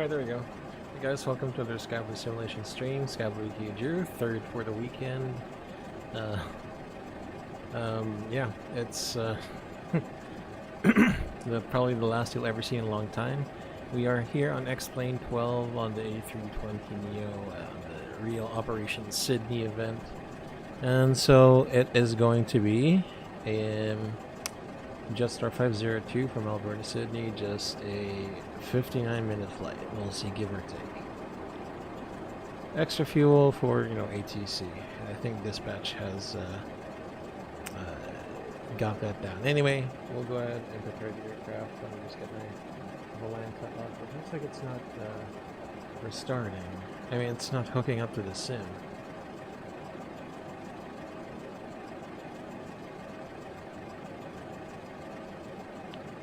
Alright, there we go. Hey guys, welcome to the Skyblue Simulation stream. Skyblue Hyuju, third for the weekend. Yeah, it's probably the last you'll ever see in a long time. We are here on XP12 on the A320 Neo, the real Operation Sydney event. And so it is going to be a Jetstar 502 from Melbourne to Sydney, just a 59-minute flight. We'll see, give or take. Extra fuel for, ATC. I think dispatch has got that down. Anyway, we'll go ahead and prepare the aircraft. Let me just get the line cut off. It looks like it's not restarting. I mean, it's not hooking up to the sim.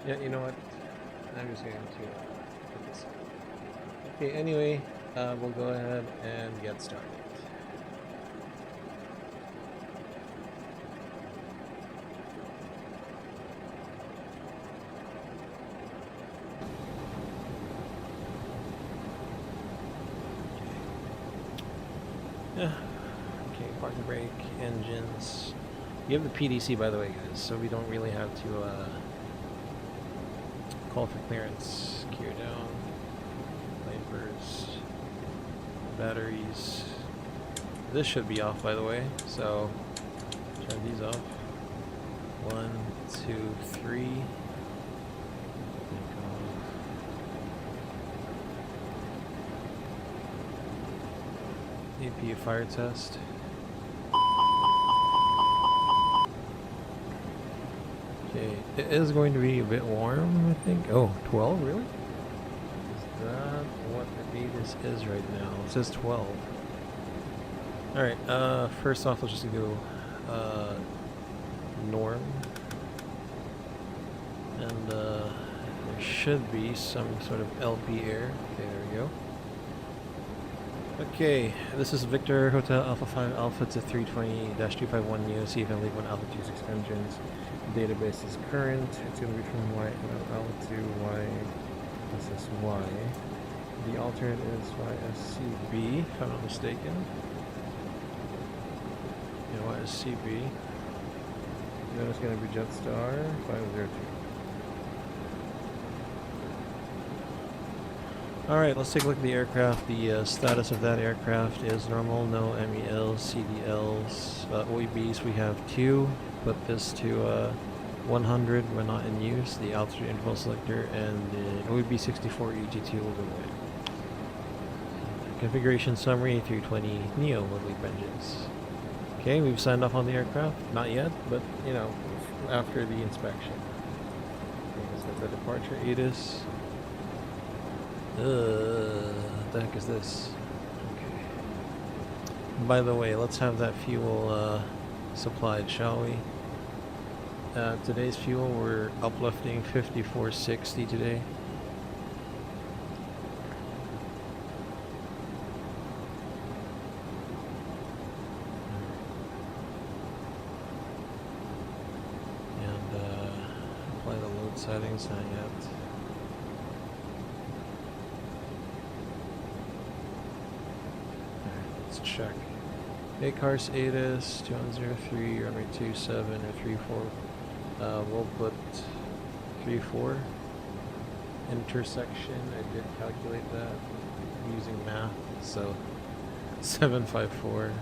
Yeah, you know what? I'm just going to put this on. Okay, anyway, we'll go ahead and get started. Yeah. Okay, parking brake, engines. You have the PDC, by the way, guys, so we don't really have to call for clearance. Gear down, wipers, batteries. This should be off, by the way, so turn these off. 1, 2, 3. APU fire test. Okay, it is going to be a bit warm, I think. Oh, 12, really? Is that what the ATIS is right now? It says 12. Alright, first off, let's just do norm. And there should be some sort of LP air. Okay, there we go. Okay, this is Victor Hotel Alpha 5 Alpha to 320-251 Neo CFM League 1 Alpha 26 engines. Database is current. It's going to be from YMML to YSSY. The alternate is YSCB, if I'm not mistaken. Yeah, YSCB. Then it's going to be Jetstar 502. Alright, let's take a look at the aircraft. The status of that aircraft is normal, no MELs, CDLs, OEBs. We have 2. Put this to 100 when not in use. The altitude interval selector and the OEB 64 EG2 will go away. Configuration summary 320 Neo would leap engines. Okay, we've signed off on the aircraft. Not yet, but after the inspection. Okay, let's look at the departure ATIS. What the heck is this? Okay. By the way, let's have that fuel supplied, shall we? Today's fuel, we're uplifting 5460 today. And apply the load settings, not yet. Check. ACARS ATIS 2103, runway 27 or 34. We'll put 34. Intersection, I did calculate that using math, so 754.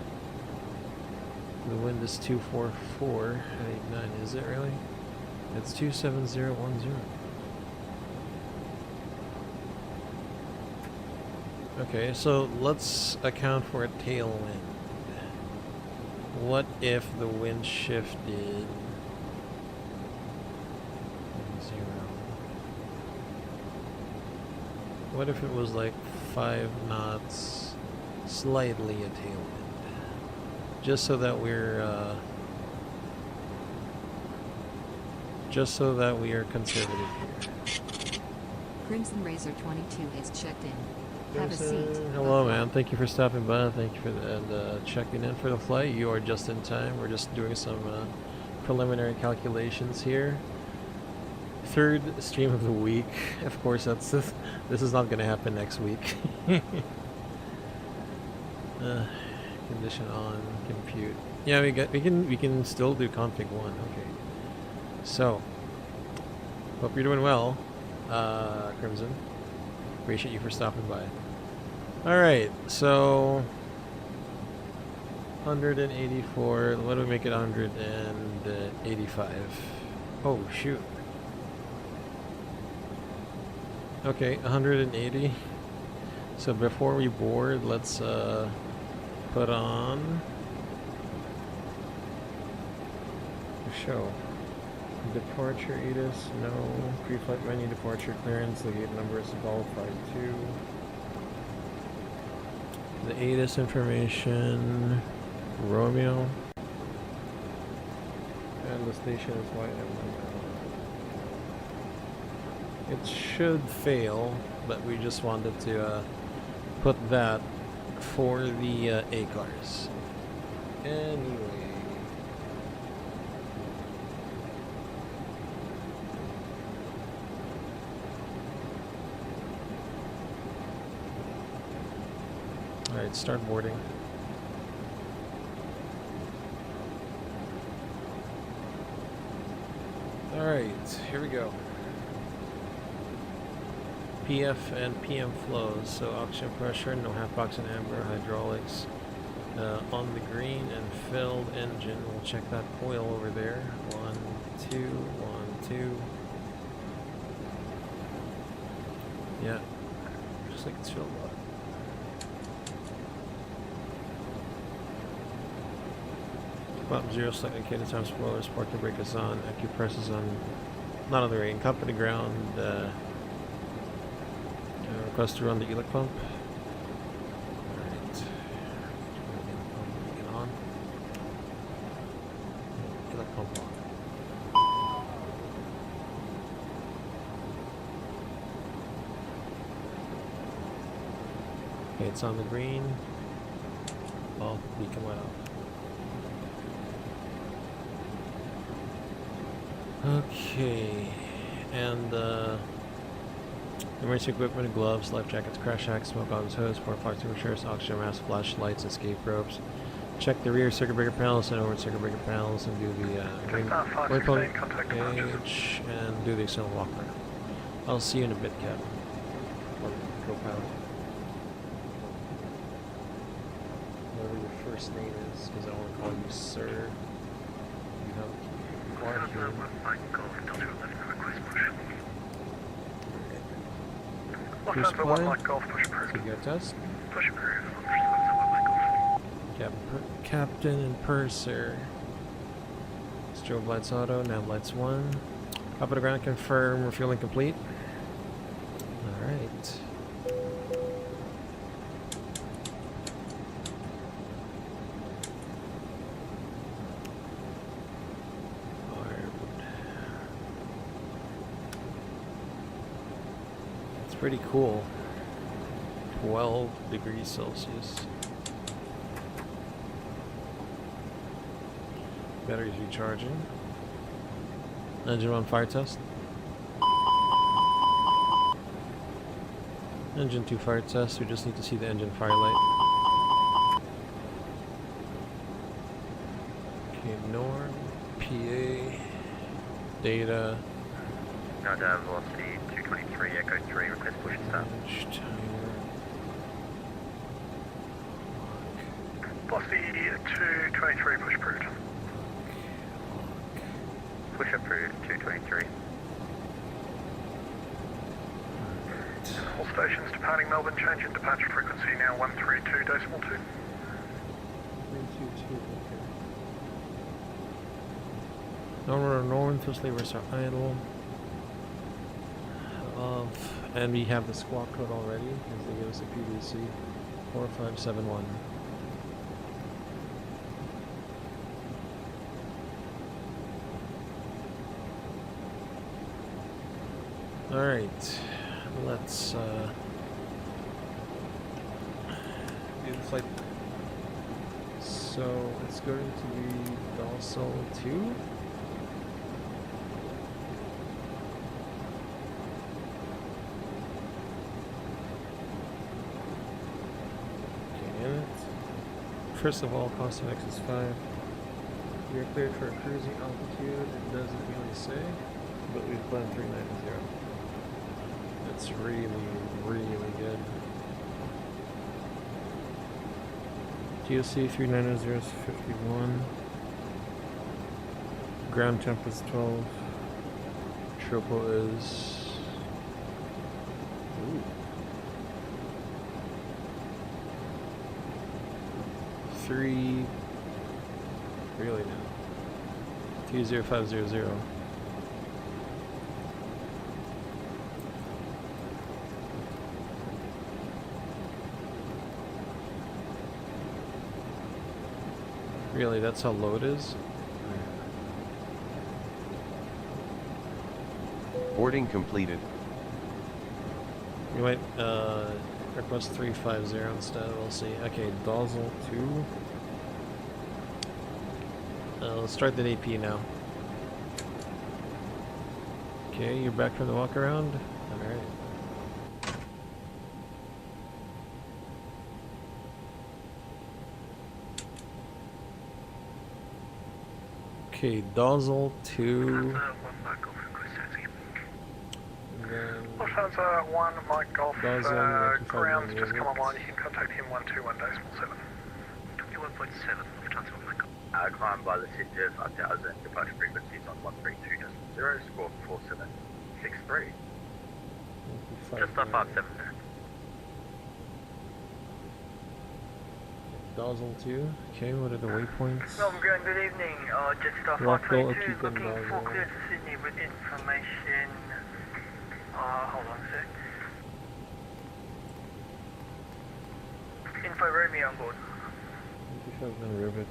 The wind is 244 at 89, is it really? It's 27010. Okay, so let's account for a tailwind. What if the wind shifted 0? What if it was like 5 knots, slightly a tailwind? Just so that we are conservative here. Crimson Razor 22 is checked in. Have a seat. Hello, man. Thank you for stopping by. Thank you for checking in for the flight. You are just in time. We're just doing some preliminary calculations here. third stream of the week. Of course, this is not gonna happen next week. Condition on, compute. Yeah, we can still do config 1. Okay. So, hope you're doing well, Crimson. Appreciate you for stopping by. All right, so 184. What do we make it? 185. Oh shoot. Okay, 180. So before we board, let's put on the show. Departure ATIS, no. Pre-flight menu, departure clearance, the gate number is Golf 52. The ATIS information, Romeo. And the station is YMML. It should fail, but we just wanted to put that for the A-cars. Anyway. Alright, start boarding. Alright, here we go. PF and PM flows, so oxygen pressure, no half box and amber, hydraulics on the green and filled engine. We'll check that oil over there. 1, 2, 1, 2. Yeah, just like it's filled up. Bottom 0, slightly indicated time spoilers, parking brake is on, AccuPress is on, not on the rain, company ground, request to run the ELIC pump. Alright. Get on. ELIC pump on. Okay, it's on the green. Oh, beacon went off. Okay, and emergency equipment, gloves, life jackets, crash hacks, smoke alarms, hose, port fire extinguishers, oxygen mask, flashlights, escape ropes. Check the rear circuit breaker panels and over circuit breaker panels and do the waypoint gauge and do the external walker. I'll see you in a bit, Cap. Or co-pilot. Whatever your first name is, because I want to call you Sir. You have here. Cruise plan. Figure test. Captain and purser. Strobe lights auto. Nav lights 1. Up at the ground. Confirm refueling complete. All right. Pretty cool. 12 degrees Celsius. Batteries recharging. Engine on fire test. Engine 2 fire test. We just need to see the engine fire light. Okay, norm, PA, data. Now down velocity 223, Echo 3, request push and start. Velocity 223, push approved. Push approved, 223. All stations departing Melbourne, change in departure frequency now 132.2. 322, okay. Northern thrust levers are idle. And we have the squawk code already because they give us a PDC 4571. Alright, let's do the flight. So it's going to be docile 2. first of all, costing X is 5. We are cleared for a cruising altitude. It doesn't really say, but we've planned 390. That's really, really good. GOC 390 is 51. Ground temp is 12. Tropo is... Ooh. 3... Really now. 20500. Really, that's how low it is? Boarding completed. You might request 350 instead, we'll see. Okay, Dozzle 2. Let's start the AP now. Okay, you're back from the walk around? Alright. Okay, Dozzle 2. Lufthansa 1 Mike Golf, Dozen, ground's just come rivets. online, you can contact him 121.7. 21.7, Lufthansa 1 Mike. Climb by the city of 5000, departure frequencies on 132.0, score 4763. Just off 57 there. Dozzle 2. Okay, what are the waypoints? Melbourne Ground, good evening. Just off Rockville, 522 is Okeechobee, looking for Dozzle. clear to Sydney with information. Hold on a sec. Info Romeo on board. 57 Rivet.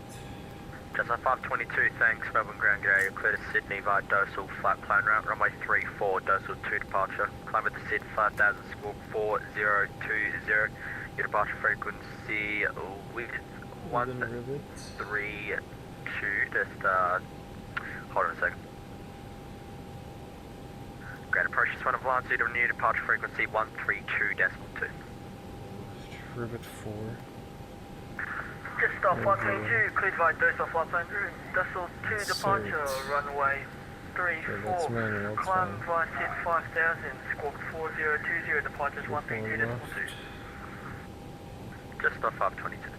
Just off 522, thanks, Melbourne Ground, g'day, clear to Sydney via Dorsal, flat plane route, runway 34, Dorsal 2 departure, climb at the Sid 5000, squawk 4020, your departure frequency with 132, just hold on a second. Ground approach is 1 of line, so new departure frequency 132.2. Rivet 4. Just off 122, cleared via Dorsal flight plan route. Dorsal 2 departure, runway that's 34, manual, that's climb fine. via Sid 5000, squawk 4020, departures 132.2. Just off 522.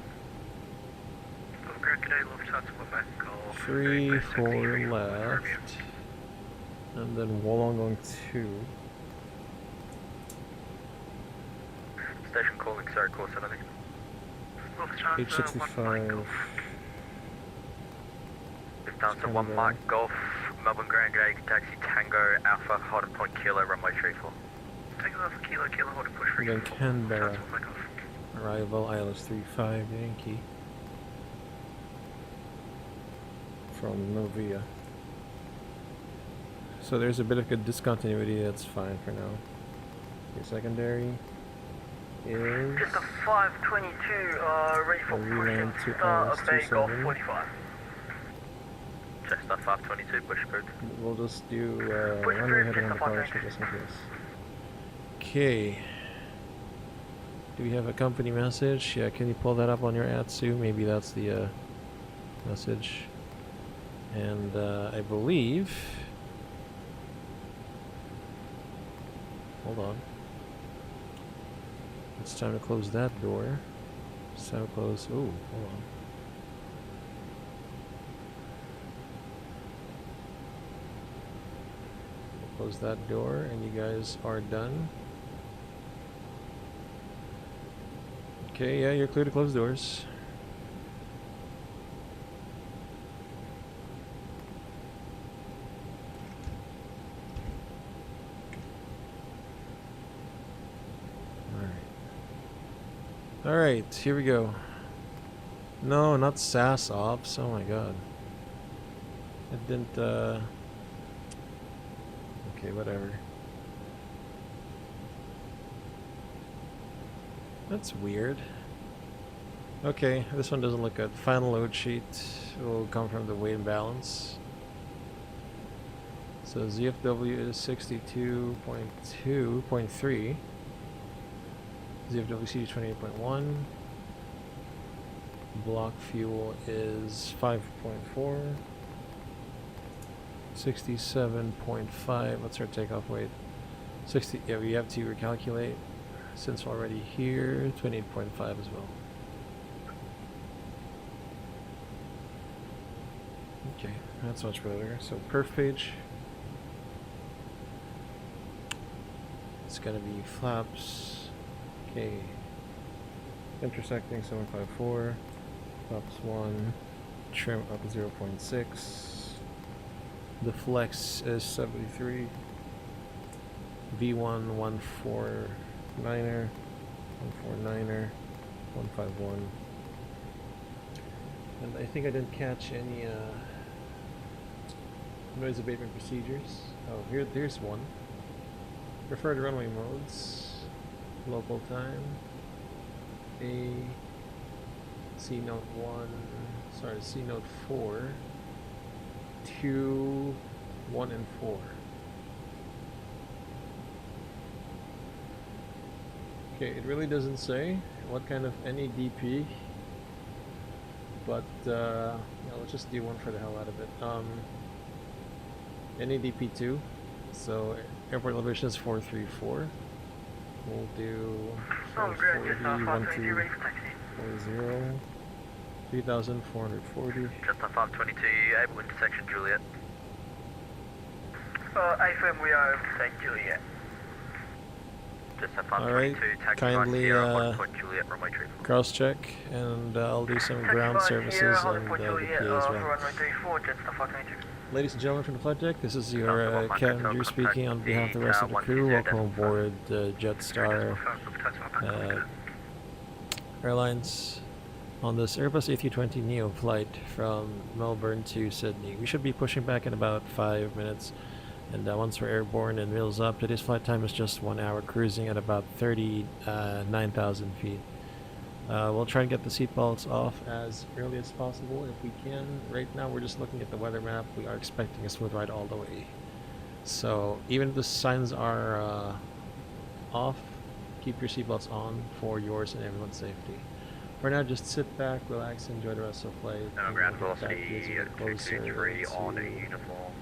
Ground, g'day, Lufthansa 1 Mike Golf. 3, 4 left. And then Wollongong 2. Station calling, sorry, course 70. Page 65. Lufthansa 1 Mike Golf, Melbourne Grand G'day, taxi Tango Alpha, Holden Point Kilo, runway 34. Tango Alpha Kilo, Kilo, hold push And then Canberra. Lufthansa 1 Mike Golf. Arrival ILS 35 Yankee. From Novia. So there's a bit of a discontinuity, that's fine for now. Your secondary is Just a 522, ready for reland pushing to start ILS of Bay Golf 27. 45. Just off 522, push approved. We'll just do Push runway approved, heading on just a departure just in case. Okay. Do we have a company message? Yeah, can you pull that up on your ATSU? Maybe that's the message. And I believe... Hold on. It's time to close that door. It's time to close... Ooh, hold on. We'll close that door and you guys are done. Okay, yeah, you're clear to close doors. Alright, here we go. No, not SAS ops. Oh my god. It didn't, okay, whatever. That's weird. Okay, this one doesn't look good. Final load sheet will come from the weight and balance. So ZFW is 62.2.3. ZFW CD 28.1. Block fuel is 5.4. 67.5. What's our takeoff weight? 60. Yeah, we have to recalculate since we're already here. 28.5 as well. Okay, that's much better. So perf page. It's gonna be flaps. Okay. Intersecting 754. Flaps 1. Trim up 0.6. The flex is 73. V1 149er. 149er. 151. And I think I didn't catch any noise abatement procedures. Oh, here's one. Preferred runway modes. Local time. A. C note 1. Sorry, C note 4. 2, 1, and 4. Okay, it really doesn't say what kind of NEDP, but yeah, let's just do one for the hell out of it. NEDP 2, so airport elevation is 434. We'll do 440, 1240, 3,440. Just on 522, able intersection Juliet. AFM, we are St. Juliet. Just on Alright, 522, taxi kindly Sierra, 1 Point Juliet, runway 34. cross check, and I'll do some ground services and the PA as well. Runway 34, just on 522. Ladies and gentlemen from the flight deck, this is your Captain Drew speaking on behalf of the rest of the crew. Welcome aboard Jetstar Airlines on this Airbus A320neo flight from Melbourne to Sydney. We should be pushing back in about 5 minutes, and once we're airborne and wheels up, today's flight time is just 1 hour, cruising at about 39,000 feet. We'll try and get the seatbelts off as early as possible if we can. Right now we're just looking at the weather map. We are expecting a smooth ride all the way. So even if the signs are off, keep your seatbelts on for yours and everyone's safety. For now, just sit back, relax, enjoy the rest of the flight. No, ground velocity 223 on a uniform.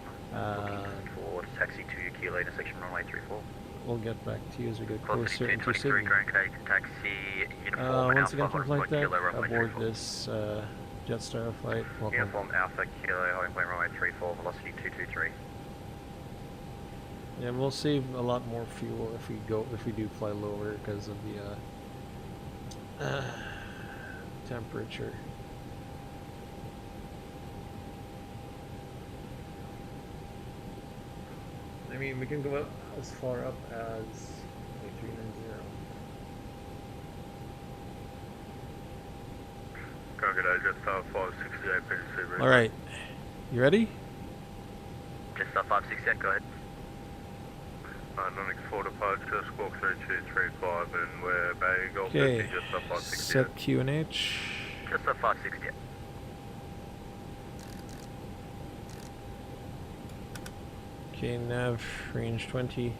For taxi to Kilo intersection runway 34. We'll get back to you as we get closer into 223 Sydney. Grand Canadian taxi uniform Once again Alpha from flight deck, Kilo runway aboard 34. this Jetstar flight. Welcome. Uniform Alpha Kilo holding point runway 34, velocity 223. Yeah, we'll save a lot more fuel if we do fly lower because of the temperature. I mean, we can go up as far up as like 390. All right, you ready? Just off 568, go ahead. Non-X4 departure, squawk 3235, and we're Bay Golf Okay, 50, just off 568. set QNH. Just off 568. Okay, nav range 20.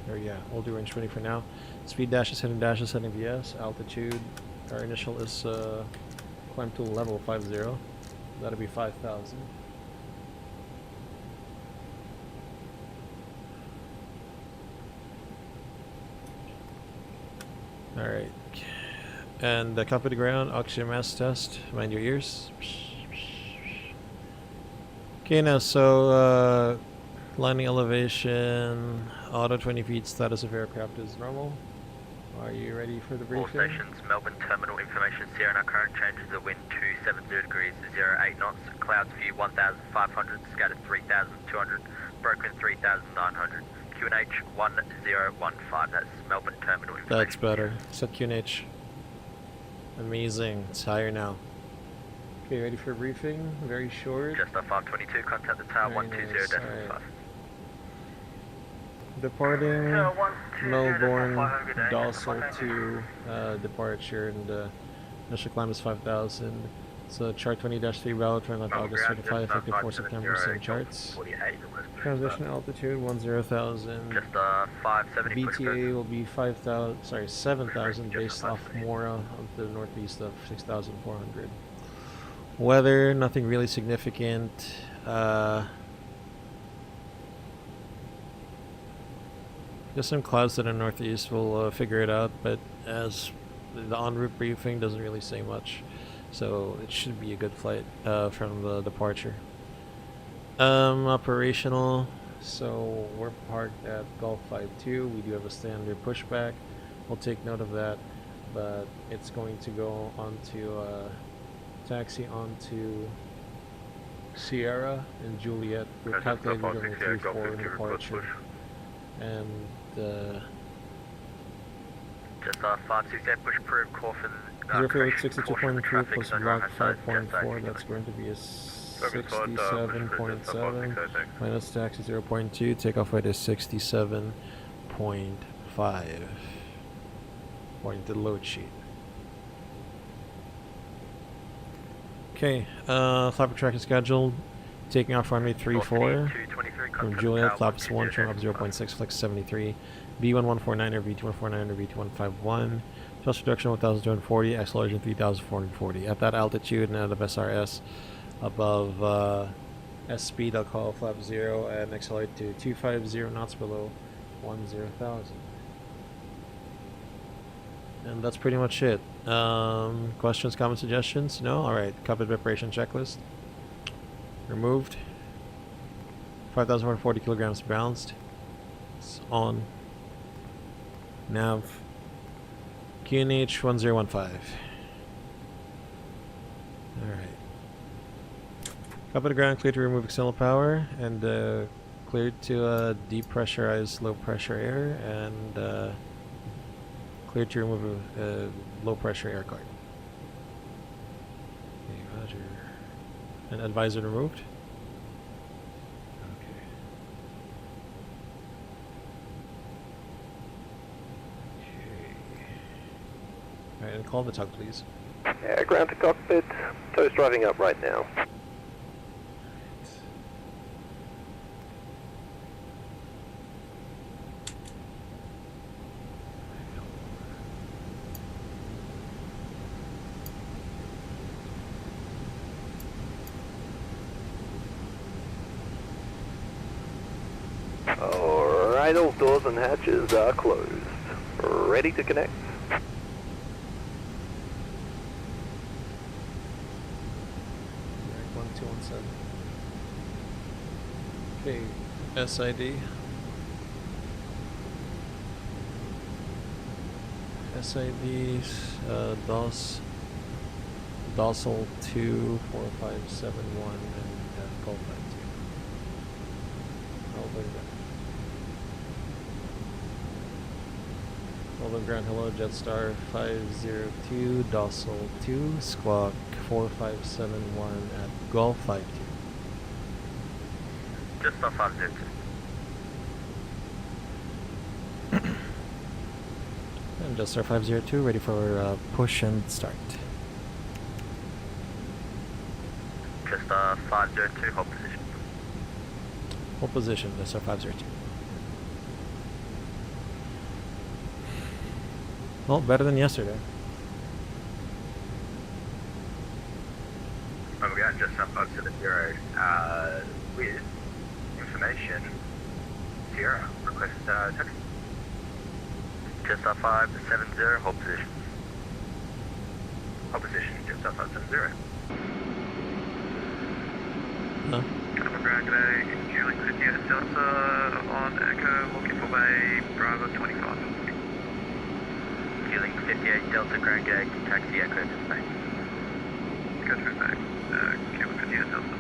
Or yeah, we'll do range 20 for now. Speed dashes, heading VS. Altitude, our initial is climb to level 50. That'll be 5,000. Alright. And copy the ground, oxygen mask test. Mind your ears. Okay, now so landing elevation, auto 20 feet, status of aircraft is normal. Are you ready for the All briefing? stations, Melbourne Terminal information, Sierra, now current changes the wind 270 degrees, 08 knots, clouds view 1,500, scattered 3,200, broken 3,900, QNH 1015, that's Melbourne Terminal information. That's better. Set QNH. Amazing. It's higher now. Okay, ready for a briefing? Very short. Just off 522, contact the tower Very 120.5. nice, Departing Melbourne, Dorsal to departure, and initial climb is 5,000. So chart 20-3 valid for August 35, effective 4 September, same charts. 48, Transition altitude 10,000. Just 570 push BTA will be 7,000 based off 570. Mora on the northeast of 6,400. Weather, nothing really significant. Just some clouds to the northeast. We'll figure it out, but as the en route briefing doesn't really say much, so it should be a good flight from the departure. Operational. So we're parked at Gulf 52. We do have a standard pushback. We'll take note of that, but it's going to go onto taxi onto Sierra and Juliet. We're calculating on 3-4 departure, and Just 568 push approved, call for the 05862.2 plus block 5.4. That's going to be a 67.7 minus taxi 0.2. Takeoff weight is 67.5 according to the load sheet. Okay, flapper track is scheduled. Taking off runway 34 from Juliet, flaps 1, trim up 0.6, flex 73, B1149 or V2149 or V2151. Thrust reduction 1,240, acceleration 3,440. At that altitude and out of SRS, above S speed, I'll call flap 0 and accelerate to 250 knots below 10,000. And that's pretty much it. Questions, comments, suggestions? No? Alright, cockpit preparation checklist. Removed. 5,140 kilograms balanced. It's on. Nav. QNH 1015. Alright. Cockpit to ground, cleared to remove external power, and cleared to depressurize low pressure air, and cleared to remove a low pressure air card. Okay, roger. And advisor removed. Okay. Alright, and call the tug, please. Ground to cockpit. ToLiSs driving up right now. Alright, all doors and hatches are closed. Ready to connect. Alright, 1217. Okay, SID. SIDs, Dossal 2, 4571, and Gulf 92. Melbourne Ground, hello, Jetstar 502, Dossal 2, Squawk 4571 at Gulf 52. Just 502. And Jetstar 502, ready for push and start. Just 502, hold position. Hold position, Jetstar 502. Well, better than yesterday. We got just up to the 0 with information 0. Request taxi. Just 570, hold position. Hold position, just 570. Huh? Cover ground today, Julie Cynthia Delta on Echo, looking for Bay, Bravo 25. Julie 58 Delta Grand Gate, taxi Echo to Spain. Go to Bay, Julie Cynthia Delta.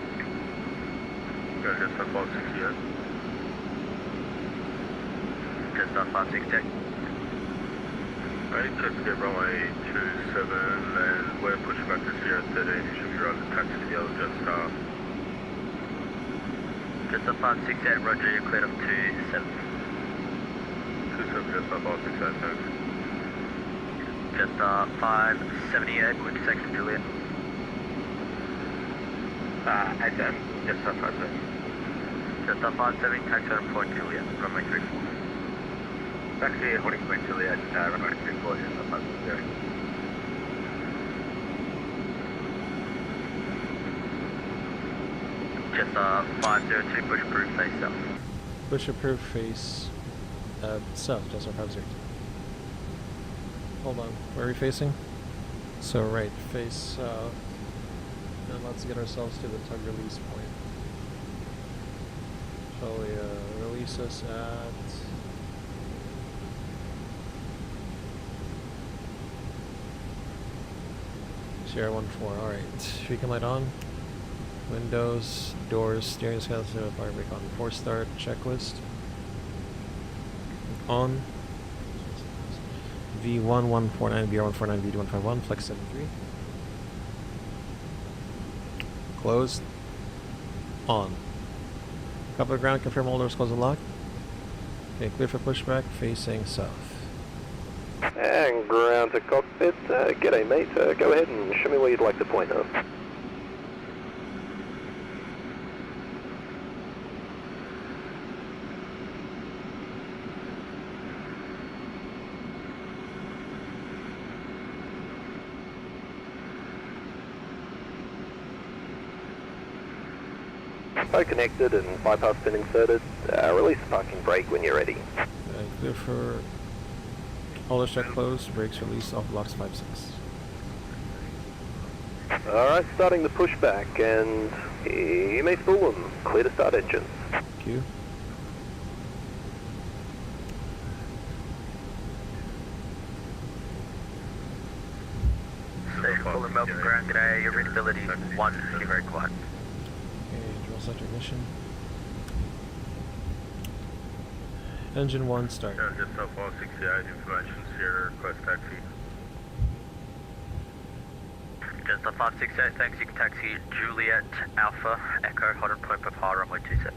Go just 568. Just 568. Right, just get runway 27 and we're pushing back to Sierra 13. You should be running the taxi to the other Jetstar. Just 568, roger, you're cleared up to 7. 27 Jetstar 568, thanks. Just 578 with section Juliet. Adam, just off 57. Just off 57, taxi on point Juliet, runway 34. Taxi holding point Juliet, runway 34, just off 50. Just 502, push approved, face south. Push approved, face south, just our 502. Hold on, where are we facing? So right, face south. And let's get ourselves to the tug release point. Shall we release us at... Sierra 1-4, alright. Beacon light on. Windows, doors, steering scale, fire brake on. 4 start, checklist. On. V1149, BR149, VD151, flex 73. Closed. On. Cover the ground, confirm all doors closed and locked. Okay, clear for pushback, facing south. And ground to cockpit. G'day, mate. Go ahead and show me where you'd like to point us. Bow connected and bypass pin inserted. Release the parking brake when you're ready. Clear for all doors check closed, brakes released, off blocks 5-6. Alright, starting the pushback, and you may spool them. Clear to start engines. Q. Safe full of Melbourne ground today, your readability 1, you're very quiet. Okay, drill center ignition. Engine 1, start. Just off 168, information, Sierra, request taxi. Just off 568, thanks, you can taxi Juliet Alpha Echo, Hodden Point Papa, runway 27.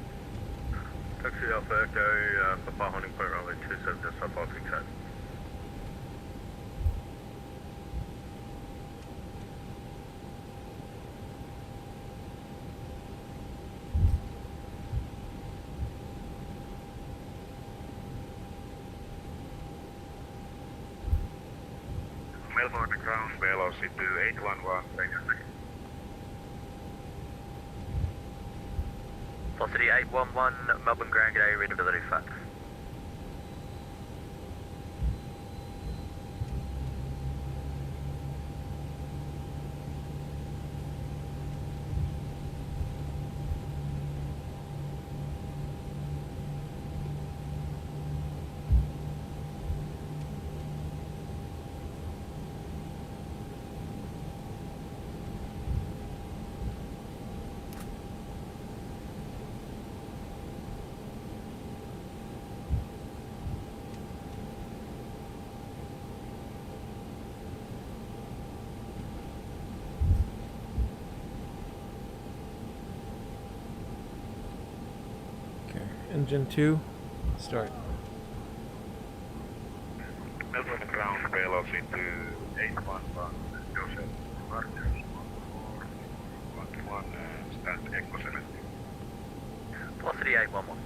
Taxi Alpha Echo, Papa Holding Point runway 27, just off 568. Melbourne ground, velocity to 811, thank you. Velocity 811, Melbourne ground today, readability 5. Engine 2, start. Melbourne ground, velocity to 811, Joseph, Marcus, 1411, stand Echo 70. Velocity 811.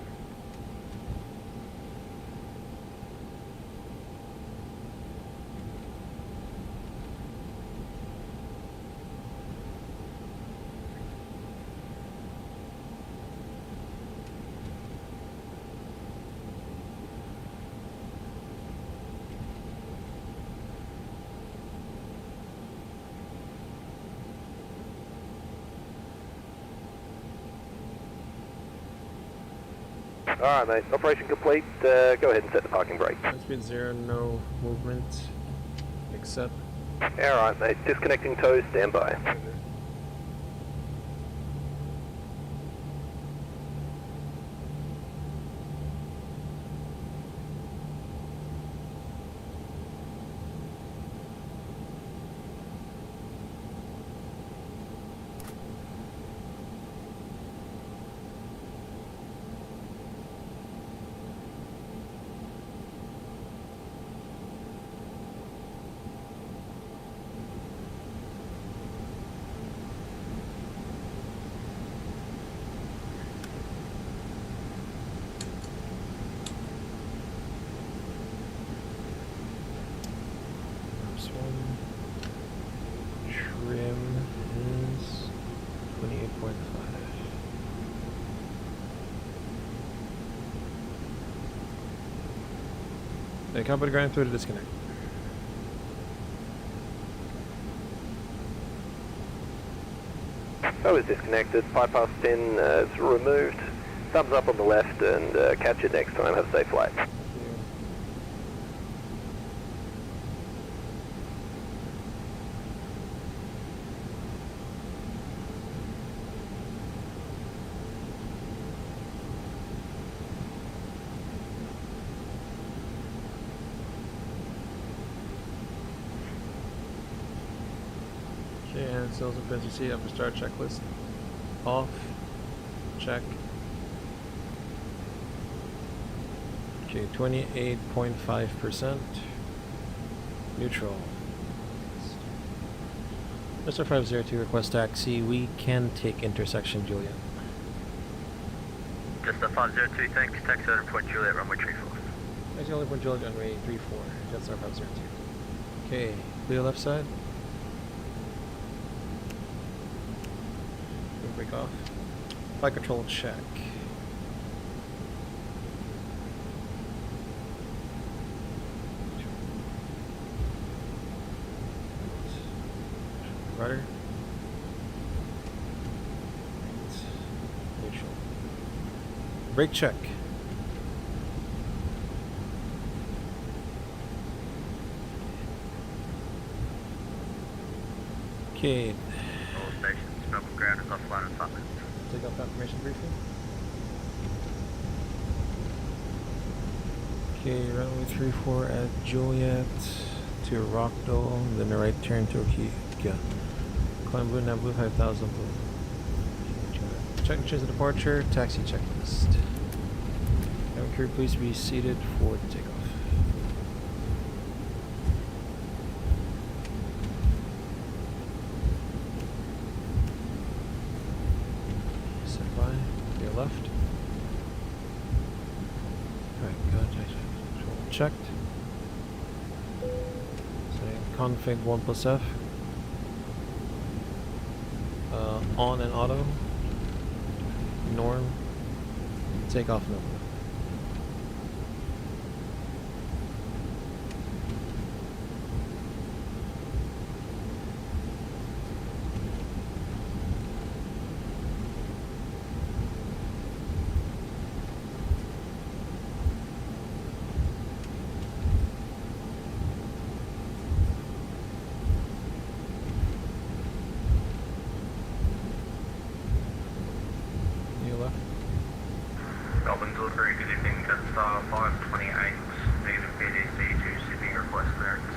Alright, mate. Operation complete. Go ahead and set the parking brake. Speed 0, no movement. Accept. Alright, mate. Disconnecting toes, stand by. one. Trim is 28.5. Okay, copy the ground through to disconnect. I was disconnected. Pipe past 10 is removed. Thumbs up on the left and catch you next time. Have a safe flight. Okay, and sales and efficiency upper start checklist. Off. Check. Okay, 28.5%. Neutral. Mr. 502 request taxi. We can take intersection Juliet. Just a 502, thanks. Taxi order point Juliet, runway 34. Taxi only point Juliet, runway 34. Jetstar 502. Okay, clear left side. Break off. Flight control check. Rudder. Neutral. Brake check. Okay. All stations, Melbourne ground is offline in 5 minutes. Take off confirmation briefing. Okay, runway 34 at Juliet to Rockdale, then a right turn to Okiga. Climb blue, now blue 5000 blue. Check and change the departure, taxi checklist. Cabin crew, please be seated for the takeoff. Stand by, to your left. Alright, contact control checked. Setting config 1+F. On and auto. Norm. Takeoff number. Your left. Melbourne delivery, good evening, Jetstar 528, needed PDC to Sydney, request clearance.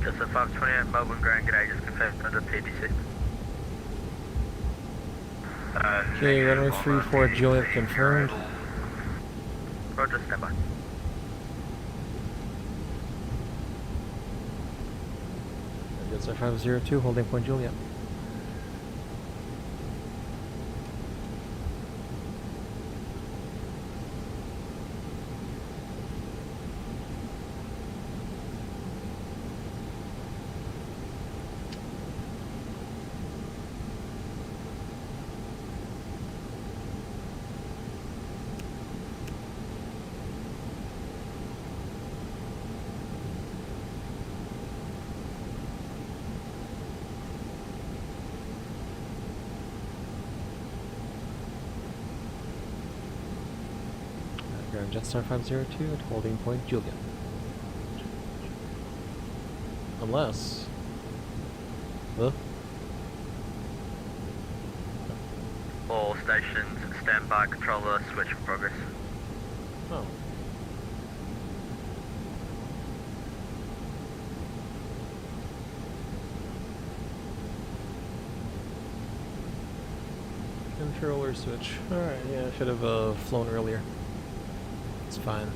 Just a 528 Melbourne ground, g'day, just confirmed under PDC. Okay, runway 34 Juliet confirmed. Roger, stand by. Jetstar 502 holding point Juliet. Ground Jetstar 502 at holding point Juliet. Unless... Huh? All stations, stand by, controller, switch in progress. Oh. Controller switch. Alright, yeah, I should have flown earlier. It's fine.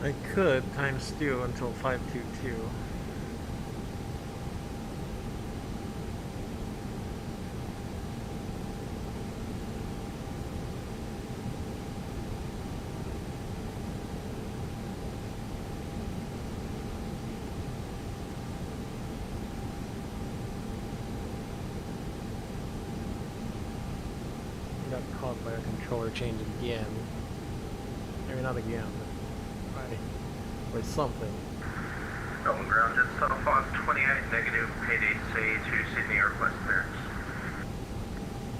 I could times 2 until 522. Got caught by a controller change again. Maybe not again, but by something. Golden ground, Jetstar 528, negative PDC to Sydney, request clearance.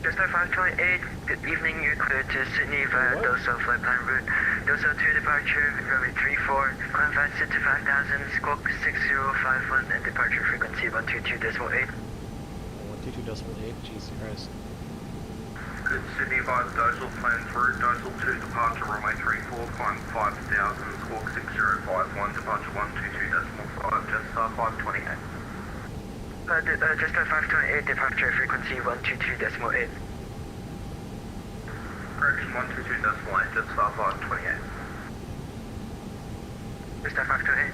Jetstar 528, good evening, you're clear to Sydney via What? Doso flight plan route. Doso 2 departure, runway 34, climb fast to 5000, squawk 6051, and departure frequency 122.8. 122.8, Jesus Christ. Good Sydney via the Dosal plans route, Dosal 2 departure, runway 34, climb 5000, squawk 6051, departure 122.5, Jetstar 528. Jetstar 528, departure frequency 122.8. Correction 122.8, Jetstar 528. Jetstar 528.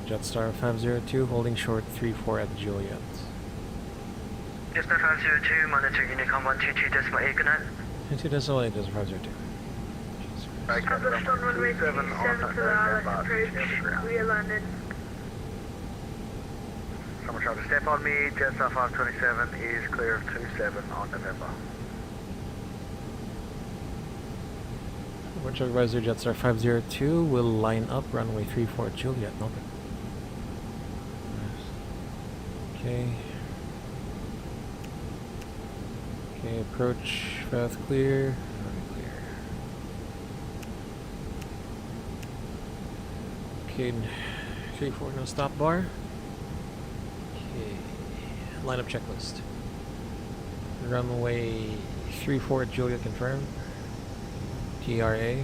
Jetstar 502, holding short 34 at Juliet. Jetstar 502, monitor Unicom 122.8, good night. 22.8, Jetstar 502. Established on runway 27 to the Alice approach, we are landed. Summer Charlie, step on me, Jetstar 527 is clear of 27 on November. Approach advisor Jetstar 502 will line up runway 34 at Juliet, Melbourne. Okay. Okay, approach path clear. Clear. Okay, 34 no stop bar. Okay, lineup checklist. Runway 34 at Juliet confirmed. TRA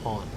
on.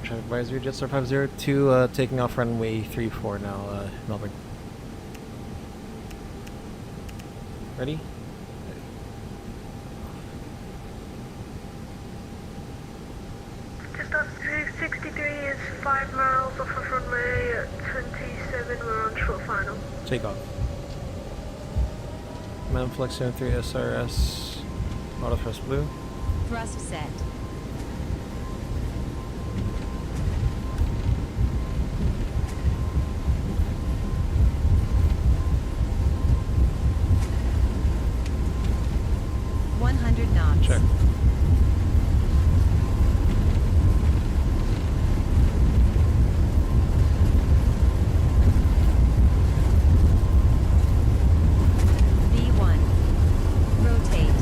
Traffic advisory, Jetstar 502, taking off runway 34 now, Melbourne. Ready? Jetstar 263 is 5 miles off of runway 27, we're on short final. Take off. Manflex 73 SRS, auto thrust blue. Thrust set. Check. V1. Rotate.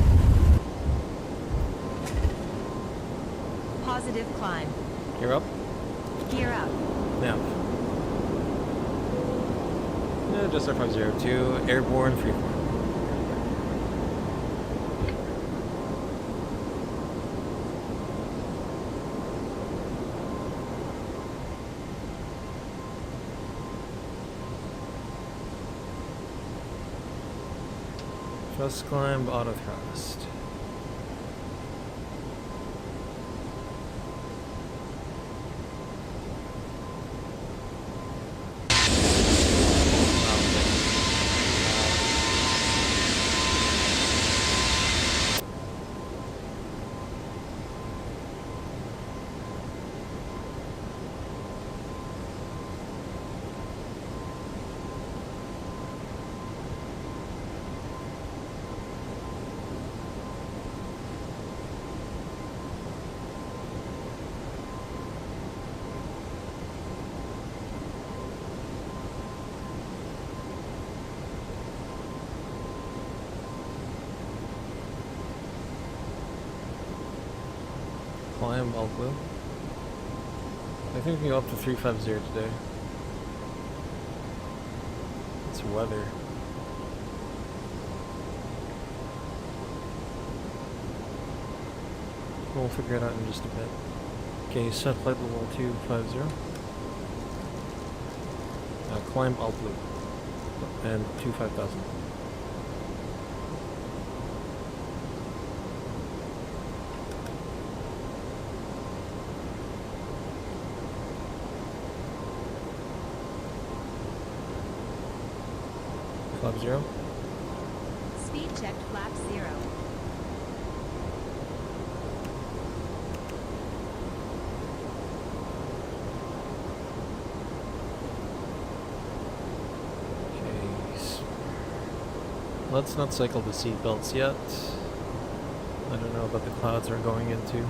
Positive climb. Gear up. Gear up. Nav. Jetstar 502, airborne 34. Thrust climb, auto thrust. climb all blue. I think we can go up to 350 today. It's weather. We'll figure it out in just a bit. Okay, set flight level 250. Climb all blue. And 25,000. Flap 0. Speed checked flap 0. Let's not cycle the seat belts yet. I don't know about the clouds we're going into.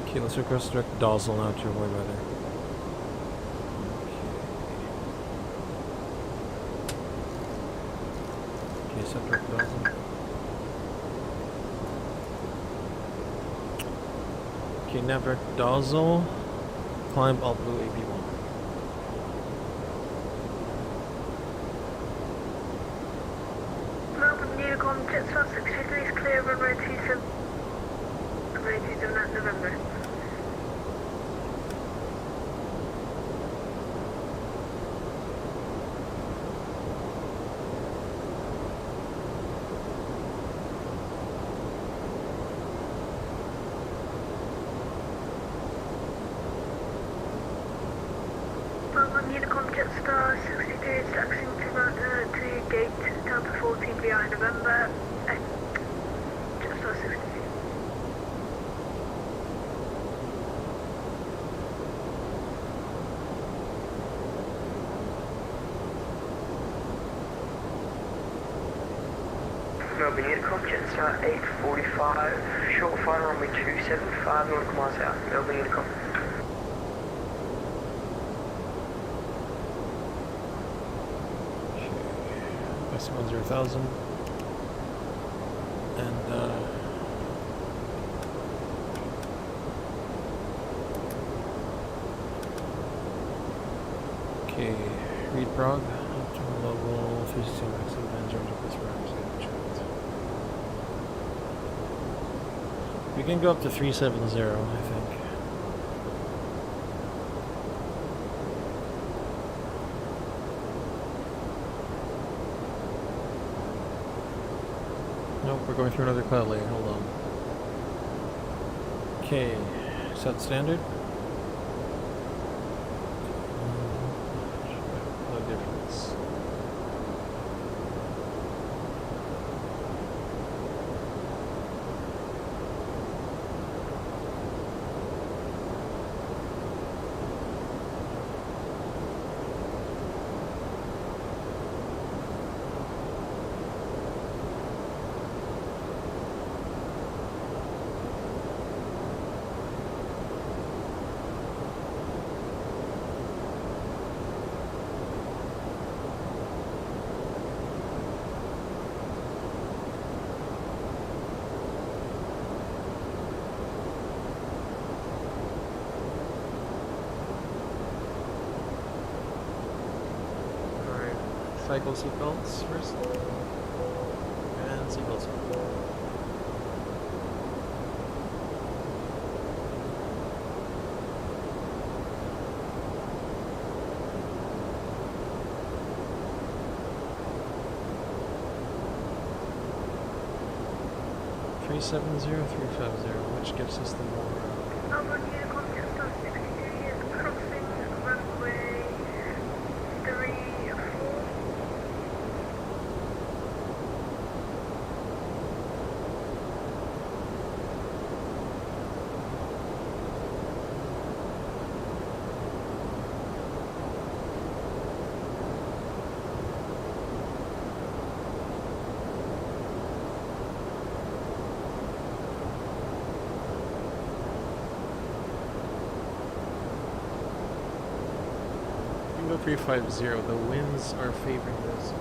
Okay, let's request direct nozzle now to avoid weather. Okay, set direct nozzle. Okay, now direct nozzle. Climb all blue AB1. Melbourne Unicom, Jetstar 63 is clear, runway 27. Runway 27 at November. Unicom Jetstar 63 is taxiing to gate Delta 14 VI November. Jetstar 63. Melbourne Unicom Jetstar 845, short final runway 275 nautical miles out. Melbourne Unicom. S10,000 and okay, read Prague optimal level 360 max and Georgia plus checked. We can go up to 370, I think. Nope, we're going through another cloud layer. Hold on. Okay, set standard. No difference. Cycle seatbelts first. And seatbelts. Three 350, which gives us the more. Melbourne Unicom Jetstar 63 is crossing runway 34. Go 350. The winds are favoring this.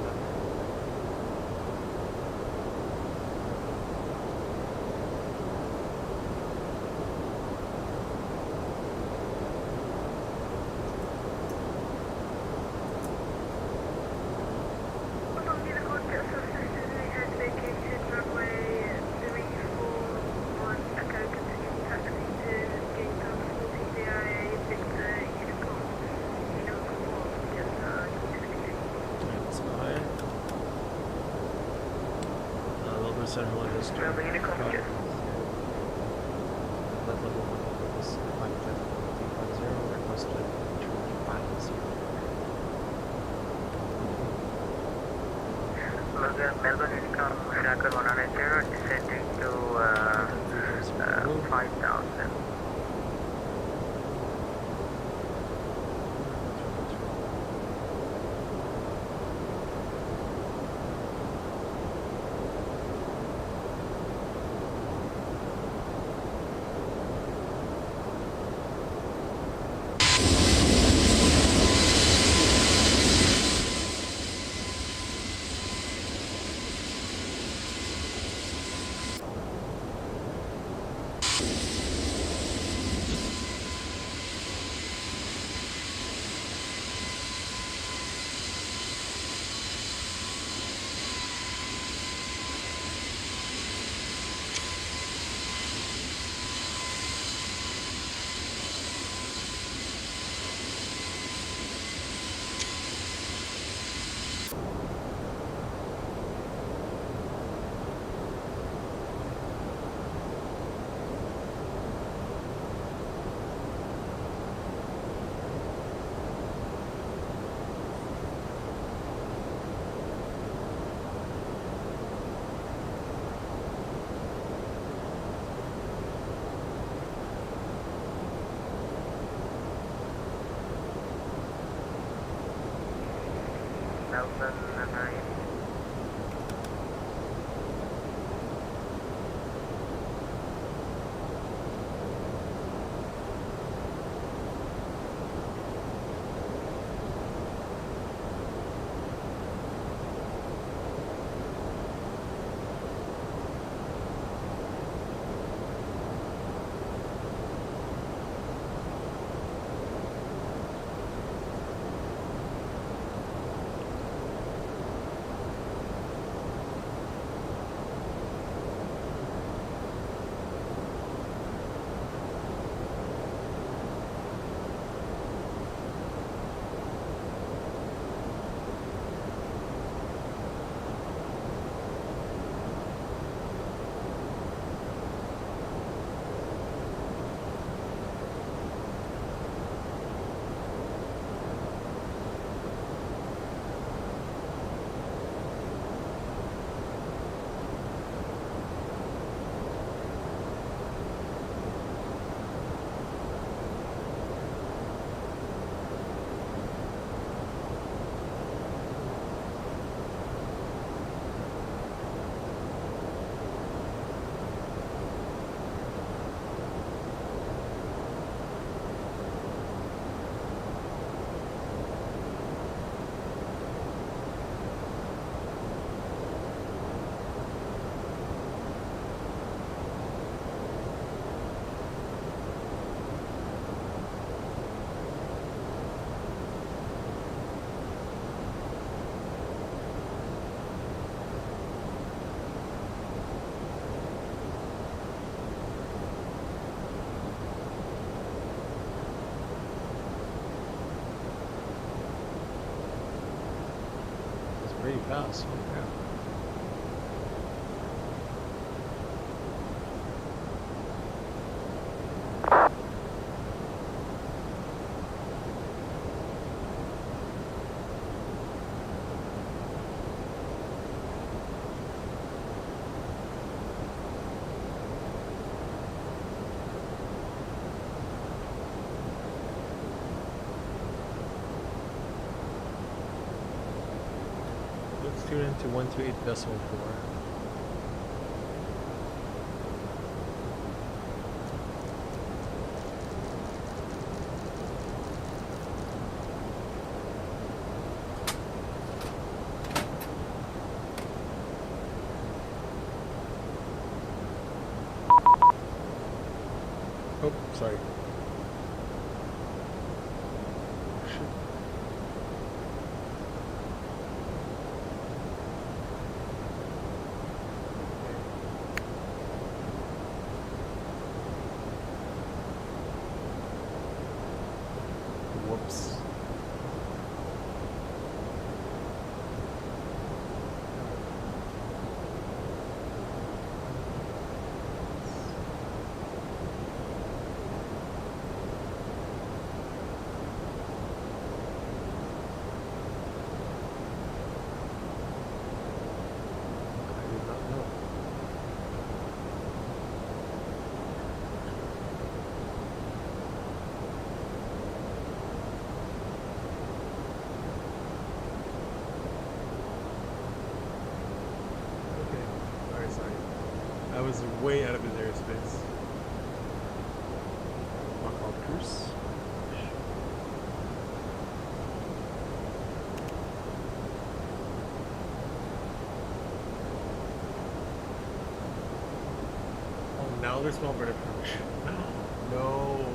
center line is Bravo Unicorn, got yes. let level 1 is 550, request to 250. Melbourne Unicom, Tracker 190, descending to 5,000. Melbourne 9. Pretty fast. Holy crap. Let's tune into 128.4. Oh, sorry. Shoot. Whoops. way out of his airspace. I'll call cruise. Oh, now there's no bird approach. No.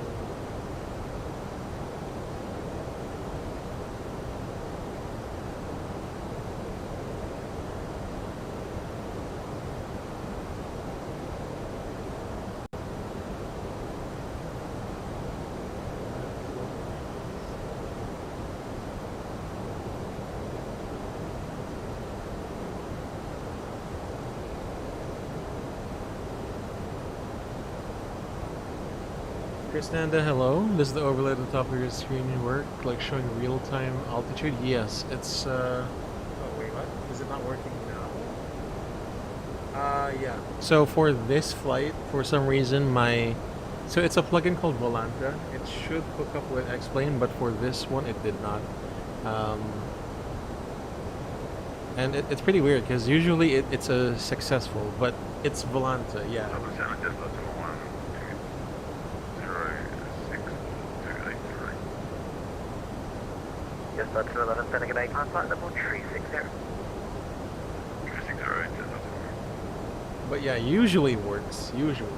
Chris Nanda, hello. Does the overlay at the top of your screen work, like showing real-time altitude? Yes, it's oh wait, what? Is it not working now? Yeah. So for this flight, for some reason so it's a plugin called Volanta. It should hook up with X-Plane, but for this one it did not. And it's pretty weird because usually it's a successful, but it's Volanta, yeah. Yes, that's 11, Pentagon 8, contact level 360. But yeah, usually works. Usually.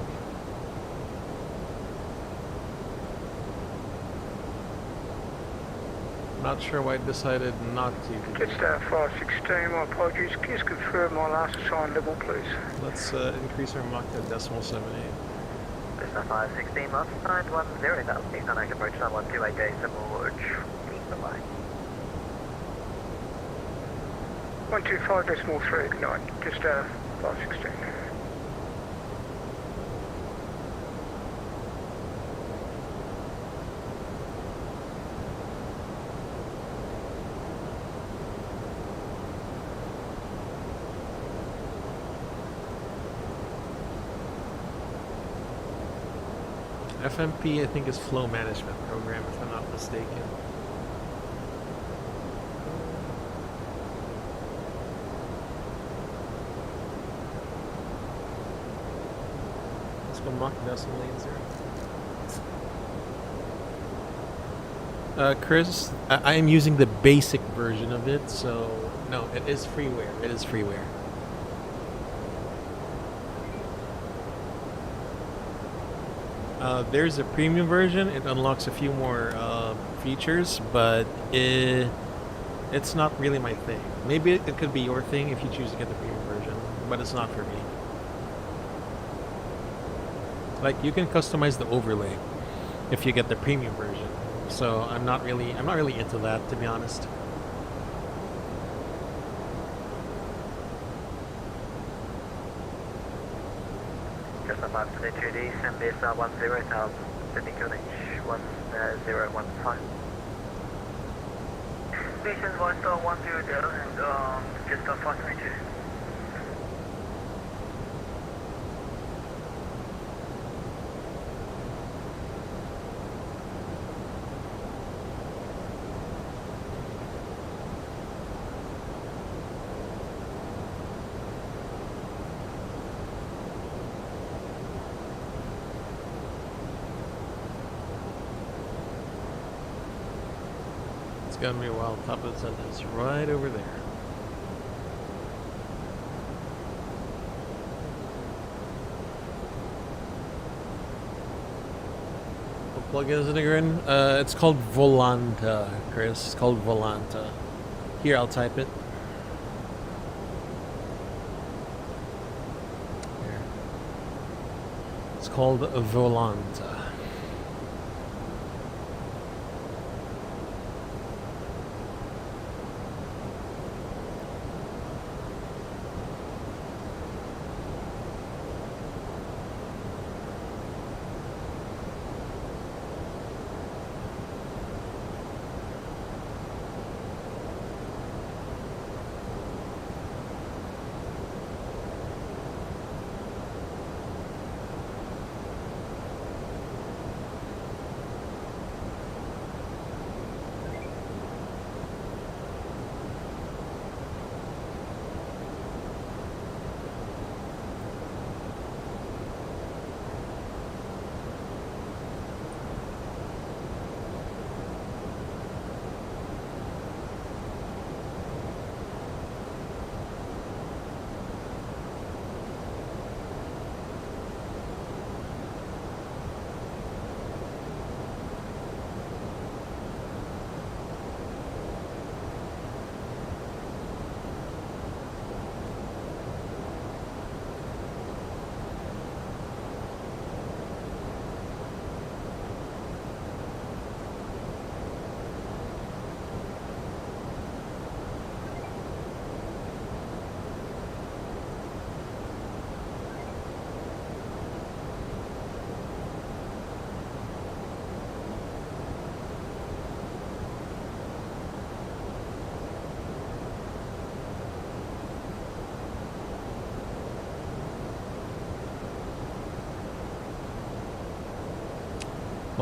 Not sure why it decided not to. Jetstar 516, my apologies. Can you just confirm my last assigned level, please? Let's increase our Mach to .78. Jetstar 516, last assigned 10,000 feet on active approach, 128 days, level 3, bye-bye. 125.3, good night. Jetstar 516. FMP, I think, is Flow Management Program, if I'm not mistaken. Let's go Mach .80. Chris, I am using the basic version of it, so no, it is freeware. It is freeware. There's a premium version. It unlocks a few more features, but it's not really my thing. Maybe it could be your thing if you choose to get the premium version, but it's not for me. Like, you can customize the overlay if you get the premium version. So I'm not really into that, to be honest. Just a 522D, MBS 10,000, Sydney QNH 1015. Station 1 star 10 there, and just a 522. It's gonna be a while. Top of the sentence, right over there. What plugin is it again? It's called Volanta, Chris. It's called Volanta. Here, I'll type it. Here. It's called Volanta.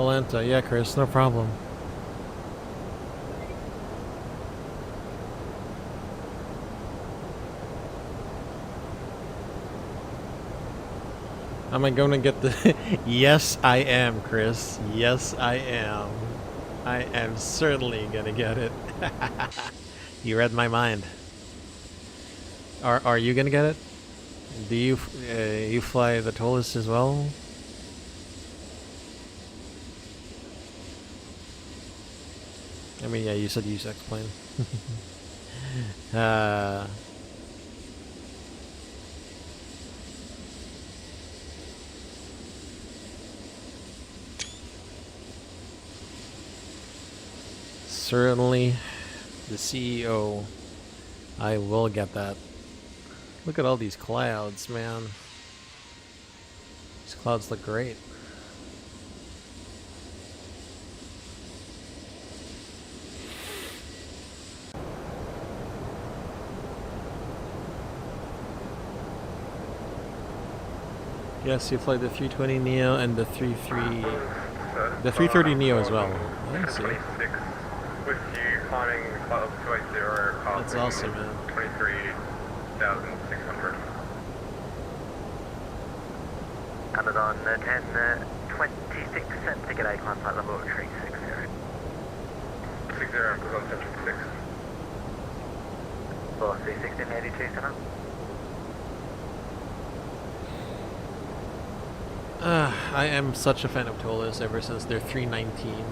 Polenta, yeah, Chris, no problem. Am I going to get the... Yes, I am, Chris. Yes, I am. I am certainly going to get it. You read my mind. Are you going to get it? Do you you fly the ToLiSs as well? I mean, yeah, you said use X-Plane. Certainly, the CEO. I will get that. Look at all these clouds, man. These clouds look great. Yes, you fly the 320 Neo and the 330 Neo as well. I see. 26 with you climbing flight level 280. That's awesome, man. 23,600. Amazon 1026, ticket A, climb flight level 360. 60 Amazon 1026. Velocity 1682, center. I am such a fan of ToLiSs ever since their 319.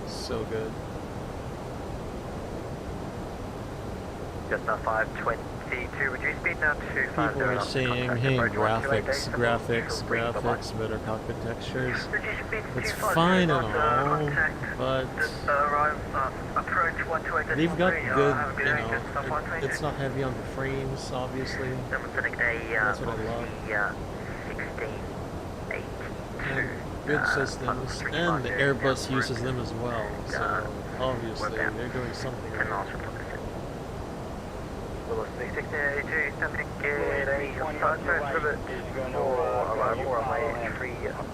So good. Just now 522, reduce speed now to 50. People are saying, hey, graphics, better cockpit textures. It's fine and all, but they've got good, you know, it's not heavy on the frames, obviously. That's what I love. And good systems, and the Airbus uses them as well, so obviously they're doing something right.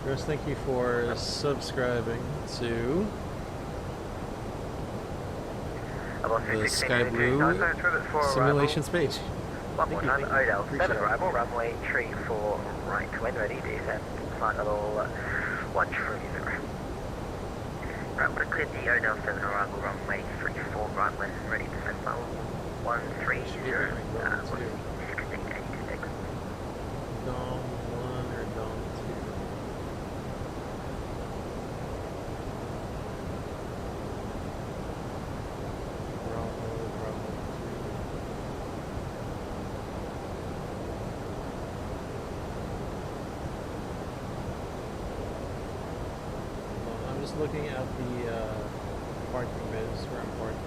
Chris, thank you for subscribing to the Sky Blue Simulations page. Thank you. Appreciate it. Runway 34 right, when ready, descent, flight level 130. Right, we'll clear the O'Neill 7 arrival, runway 34 right, when ready, descent level 130, 1682. Dom 1 or Dom 2? Bravo 2. I'm just looking at the parking bins where I'm parking.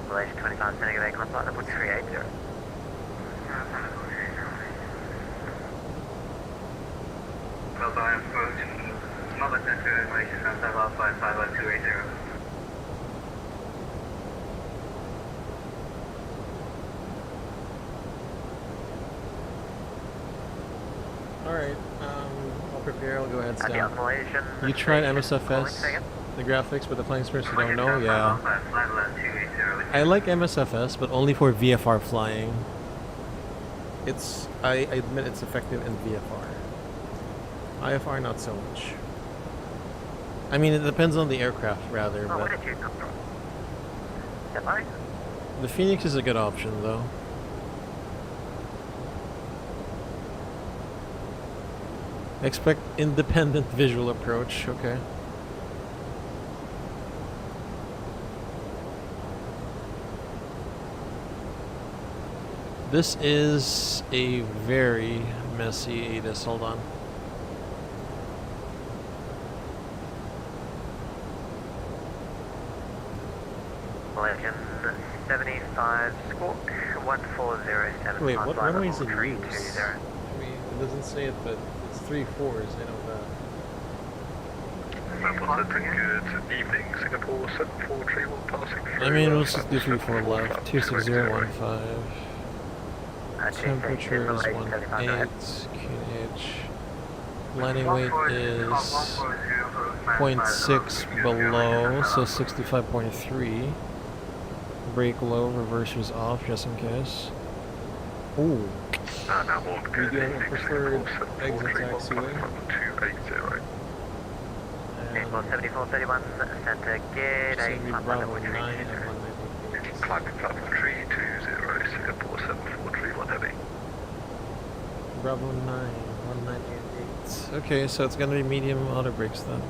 Malaysia 25, negative A, climb flight level 380. Delta, I'm approaching Mobile Center, Malaysia Transfer Alpha 55280. Alright, I'll prepare, I'll go ahead and At the stand. Malaysian. You tried MSFS, the graphics, but the flying experience you don't know? Yeah. I like MSFS, but only for VFR flying. I admit it's effective in VFR. IFR not so much. I mean, it depends on the aircraft rather, Oh, where but did you come from? Hello? the Phoenix is a good option though. Expect independent visual approach, okay. This is a very messy ATIS, hold on. Legend 75 Squawk 1407. Wait, what runway is it level used? 320. I mean, it doesn't say it, but it's 3 4s, I know that. Good evening, Singapore 7431 passing. I mean, let's just do 3 4 left, 26015. Temperature is 18, QNH. Landing weight is 0.6 below, so 65.3. Brake low, reversers off, just in case. Ooh. We do have a preferred exit taxiway. 280. And 7431 Center Gate should 8. be Bravo 9 and 198. Climbing platform 320, Singapore 7431 heavy. Bravo 9, 1988. Okay, so it's gonna be medium auto brakes then.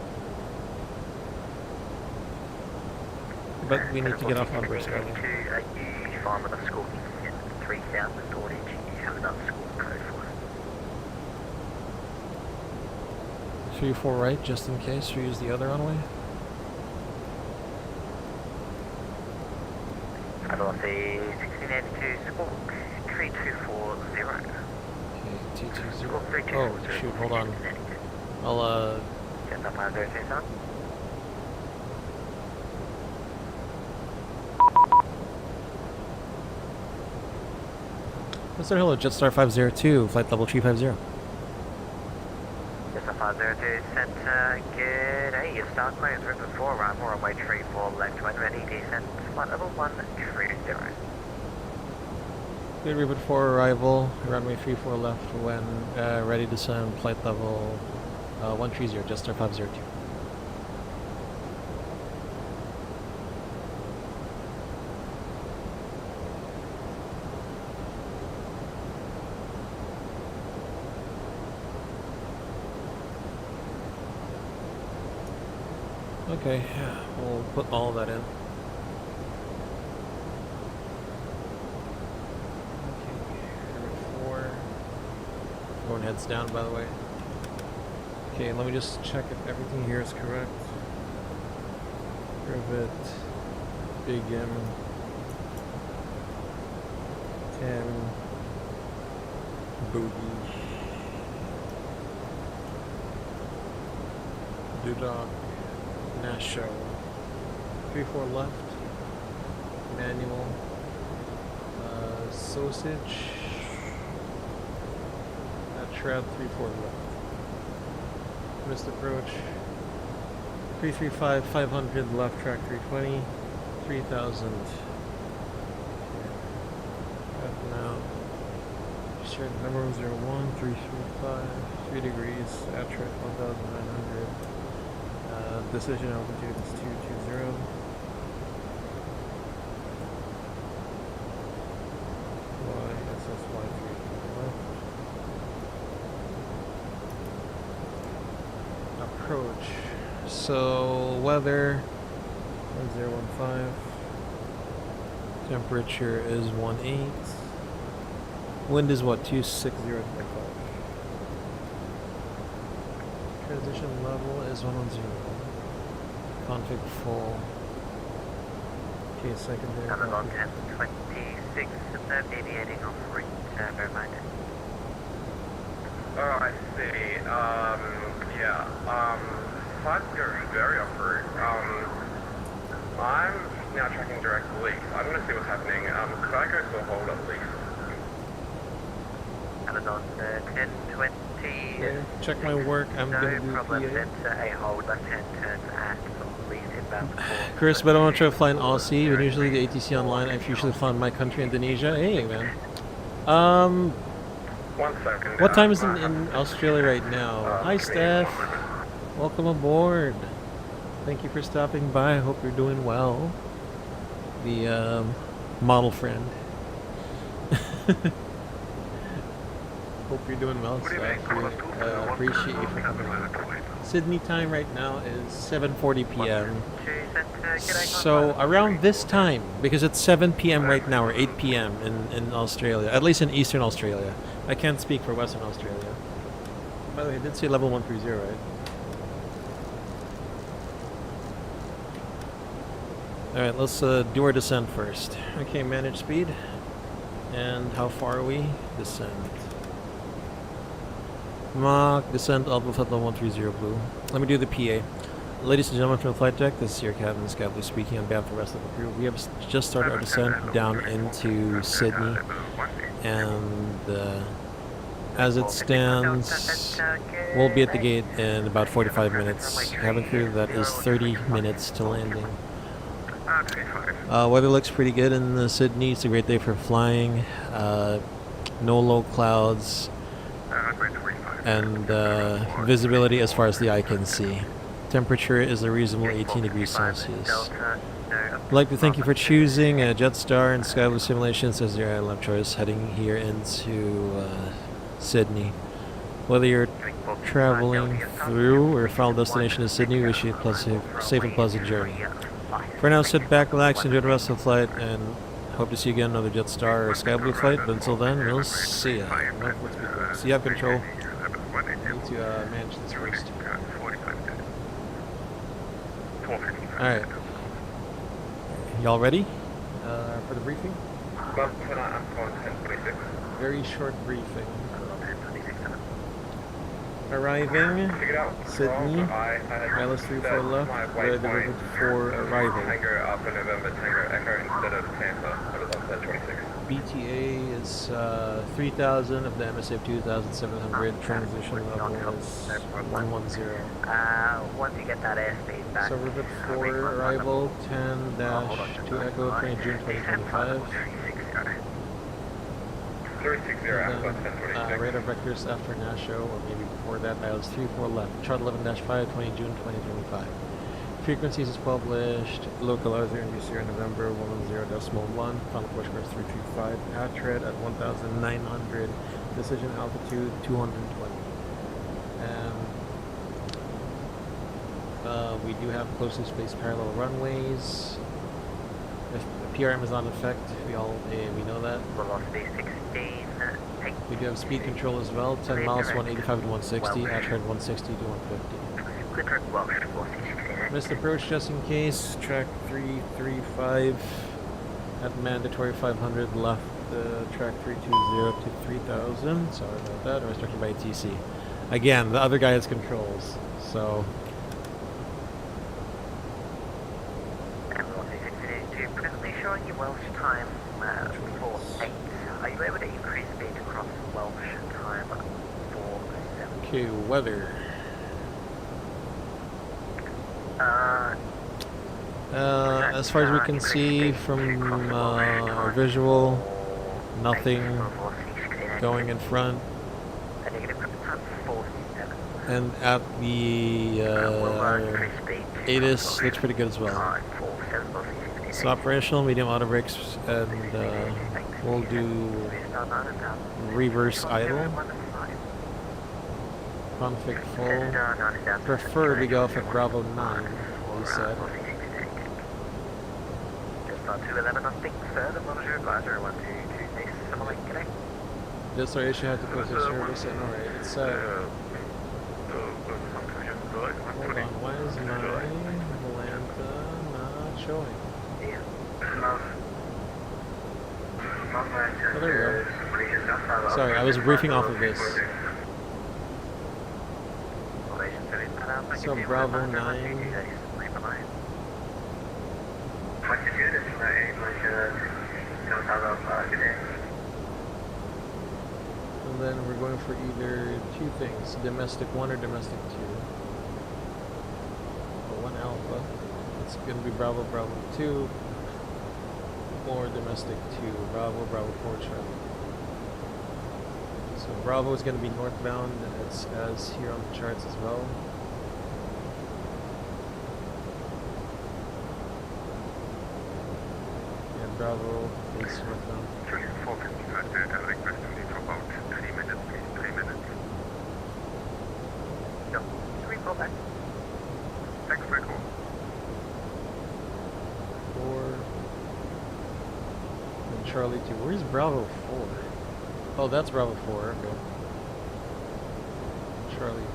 But we need to get off auto brakes early. You find with a score in 3000 order. You have another score code for it. 3 4 right, just in case we use the other runway. Velocity 1682 Squawk 3240. Okay, T20. Squawk 3240. Oh, shoot, hold on. I'll, Delta 5027. Mr. Hello, Jetstar 502, flight level 350. Delta 502 Center Gate 8. Your start clearance route 4 right, more runway 34 left when ready, descent flight level 130. Good Ribbon 4 arrival, runway 34 left when ready to descend, flight level 130, Jetstar 502. Okay, we'll put all that in. Going heads down, by the way. Okay, let me just check if everything here is correct. Rivet, Big M, 10, Boogie, Dudok, Nasho, 3-4 left, manual, sausage. Shroud 3-4 left. Missed approach. 335, 500 left track 320, 3000. Now, shared number 01, 335, 3 degrees, at track 1900. Decision altitude is 220. YSSY 3 left. Approach. So weather 1015. Temperature is 18. Wind is what? 260.5. Transition level is 110. Config full. Okay, secondary. Amazon 1026, deviating off route, reminder. Oh, I see. Flight's very off route. I'm now tracking direct lease. I'm going to see what's happening. Could I go to a hold at least? Amazon 1020. Okay, check my work. I'm gonna do No problem, PA. center a hold, left hand turn at least inbound. Chris, but I want to try to fly in Aussie, but usually the ATC online, I've usually flown my country, Indonesia. Hey, man. 1 second. What time is it in Australia right now? Hi, Steph. Welcome aboard. Thank you for stopping by. I hope you're doing well. The model friend. Hope you're doing well, Steph. Appreciate you for coming on. Sydney time right now is 7:40 p.m. So around this time, because it's 7 p.m. right now, or 8 p.m. in Australia, at least in Eastern Australia. I can't speak for Western Australia. By the way, I did say level 130, right? Alright, let's do our descent first. Okay, manage speed. And how far are we? Descent. Mach, descent, Alpha Flight level 130 blue. Let me do the PA. Ladies and gentlemen from the flight deck, this is your captain, Sky Blue speaking on behalf of the rest of the crew. We have just started our descent down into Sydney. And as it stands, we'll be at the gate in about 45 minutes. Cabin crew, that is 30 minutes to landing. Weather looks pretty good in Sydney. It's a great day for flying. No low clouds. And visibility as far as the eye can see. Temperature is a reasonable 18 degrees Celsius. I'd like to thank you for choosing Jetstar and Sky Blue Simulations as your airline of choice heading here into Sydney. Whether you're traveling through or final destination is Sydney, we wish you a safe and pleasant journey. For now, sit back, relax, enjoy the rest of the flight, and hope to see you again on another Jetstar or Sky Blue flight. But until then, we'll see ya. So you have control. I need to manage this first. Alright. Y'all ready for the briefing? Very short briefing. Arriving, Sydney, ILS 34 left, red delivered for arrival. BTA is 3,000 of the MSA 2,700, transition level is 110. Once you get that airspeed back. So rivet for arrival, 10-2 Echo, 20 June 2025. Radar vectors after Nasho, or maybe before that, ILS 34 left. Chart 11-5, 20 June 2025. Frequencies is published. Local Arthur and UC November 110.1. Final push course 335. Attred at 1,900. Decision altitude 220. We do have closely spaced parallel runways. If the PRM is not in effect, we know that. Velocity 16. We do have speed control as well. 10 miles 185 to 160. Attred 160 to 150. Missed approach just in case. Track 335 at mandatory 500 left. Track 320 to 3000. Sorry about that. Restricted by TC. Again, the other guy has controls. So. Presently showing you Welsh time for 8. Are you able to increase speed across Welsh time for 7? Okay, weather. As far as we can see from our visual, nothing going in front. And at the ATIS looks pretty good as well. So operational, medium auto brakes, and we'll do reverse idle. Config full. Prefer we go off at Bravo 9, we said. Just our issue had to post a service and alright, it's hold on, why is my Atlanta not showing? Oh, there we go. Sorry, I was briefing off of this. So Bravo 9. And then we're going for either two things, domestic 1 or domestic 2. Or 1 alpha. It's going to be Bravo 2. Or domestic 2, Bravo 4 Charlie. So So Bravo is going to be northbound as here on the charts as well. Yeah, Bravo is northbound. Juliet 455 Delta, request to leave for about 3 minutes, please. 3 minutes. No. 3-4 back. Thanks for the call. 4. And Charlie 2. Where's Bravo 4? Oh, that's Bravo 4. Okay. Charlie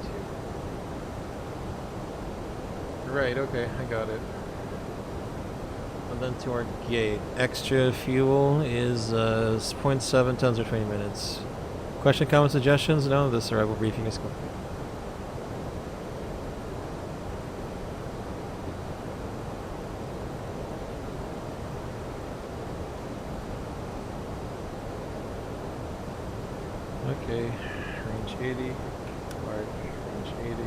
2. Right, okay, I got it. And then to our gate. Extra fuel is 0.7 tons or 20 minutes. Question, comment, suggestions? No, this arrival briefing is complete. Okay, range 80, mark, range 80.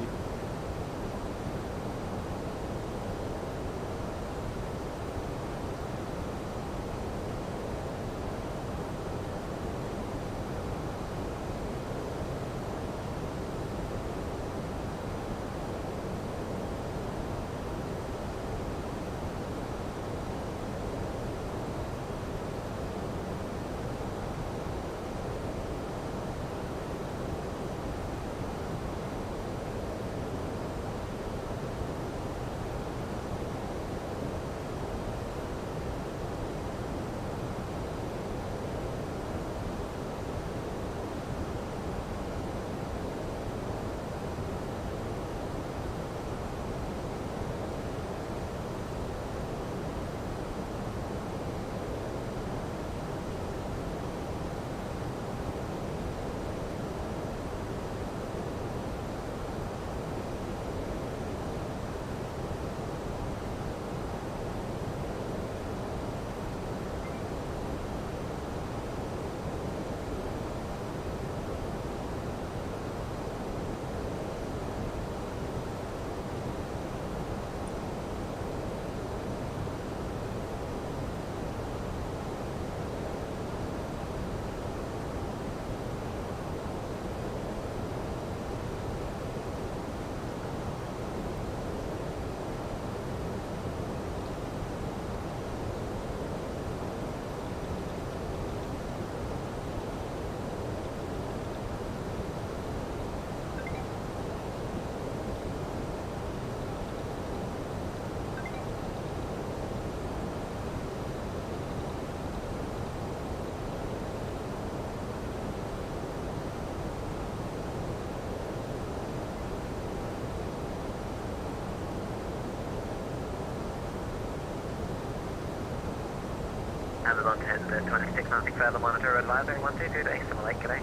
Amazon 10 to 26, nothing further, monitor advisory, 122 days, simulate, g'day.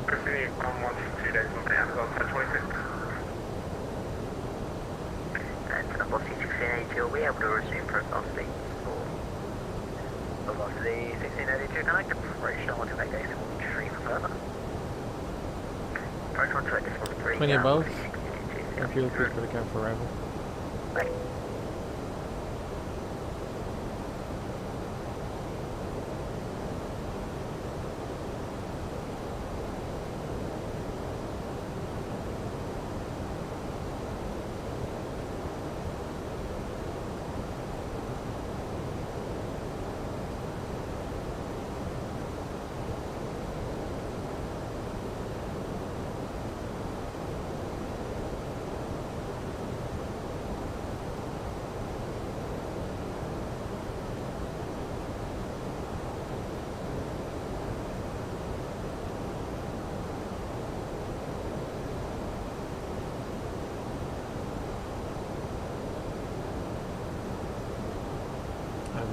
Proceeding on 1 2 days from Amazon 1026. And to number C1682, you'll be able to resume profile speeds for velocity 1682, connect approach on 128 days, simulate tree for further. Approach 128 decimal 3. 20 above. Fuel clear for the camp for arrival. Bye.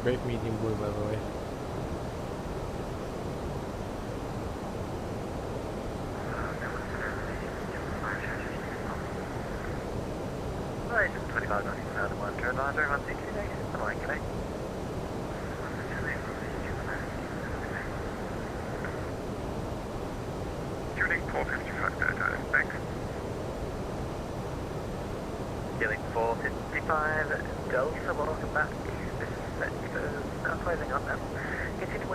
Great medium blue, by the way. Right, 25 nothing further, monitor advisory, 162 days, simulate, g'day. Shooting 455 Delta, thanks. Dealing 455, Delta, welcome back. This sector's now closing up now. Continue to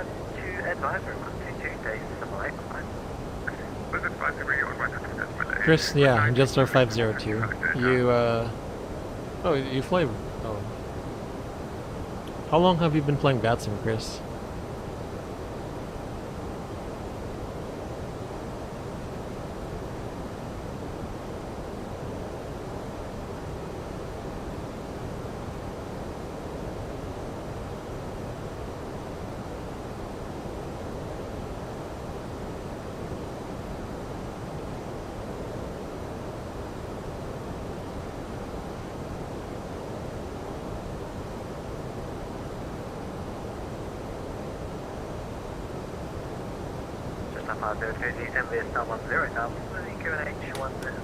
advisory, 122 days, simulate, bye. Chris, yeah, Jetstar 502. You, oh, you fly, oh. How long have you been playing VATSIM, Chris? MVS star 10 now, QNH 1016,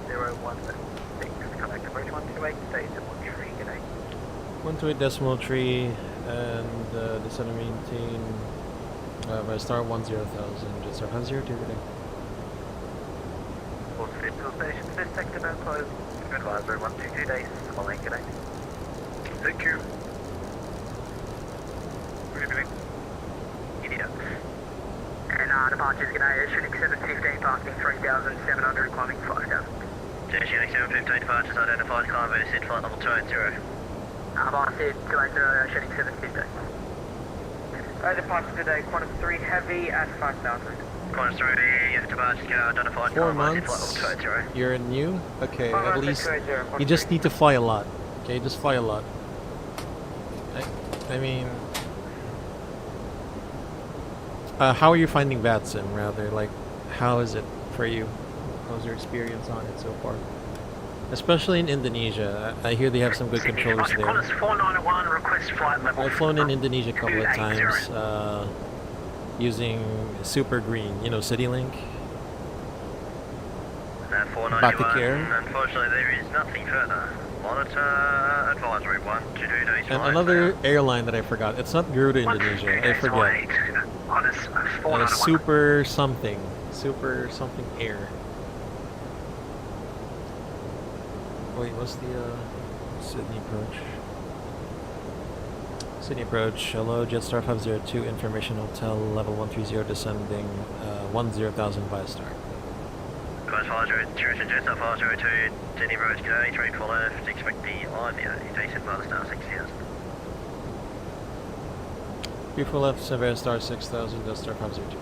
come back to bridge 128, stay to 13, good day. 128.3 and the center maintain by star 10,000, Jetstar 502 today. Port Central Station, this sector now closed, advisory 122 days, following, good day. Thank you. Good evening. Idiot. And departures, good day, shooting 715, parking 3,700, climbing 5,000. Shooting 715 departures identified, climb to SID flight level 280. Boss SID 280, shooting 715. Departure today, Qantas 3 heavy at 5,000. Qantas 3, departures identified, 4 climb to SID flight months, level 280. you're new? Okay, Oh, at that's least 280, you just need to fly a lot. Okay, just fly a lot. I mean... how are you finding VATSIM, rather? Like, how is it for you? How's your experience on it so far? Especially in Indonesia. I hear they have some good controllers there. Qantas 491, request flight level. I've flown in Indonesia a couple of times using Super Green, you know, CityLink. Batik Air. Unfortunately, there is nothing further. Monitor advisory 122 days. And another airline that I forgot. It's not Garuda Indonesia. I forget. Super something Air. Wait, what's the Sydney approach? Sydney approach. Hello, Jetstar 502, information hotel level 130 descending 10,000 via star. Guys, 502, Jetstar 502, Sydney approach today, train for left, expect the line, descent by the star 60,000. Beautiful left, Severe star 6,000, Jetstar 502.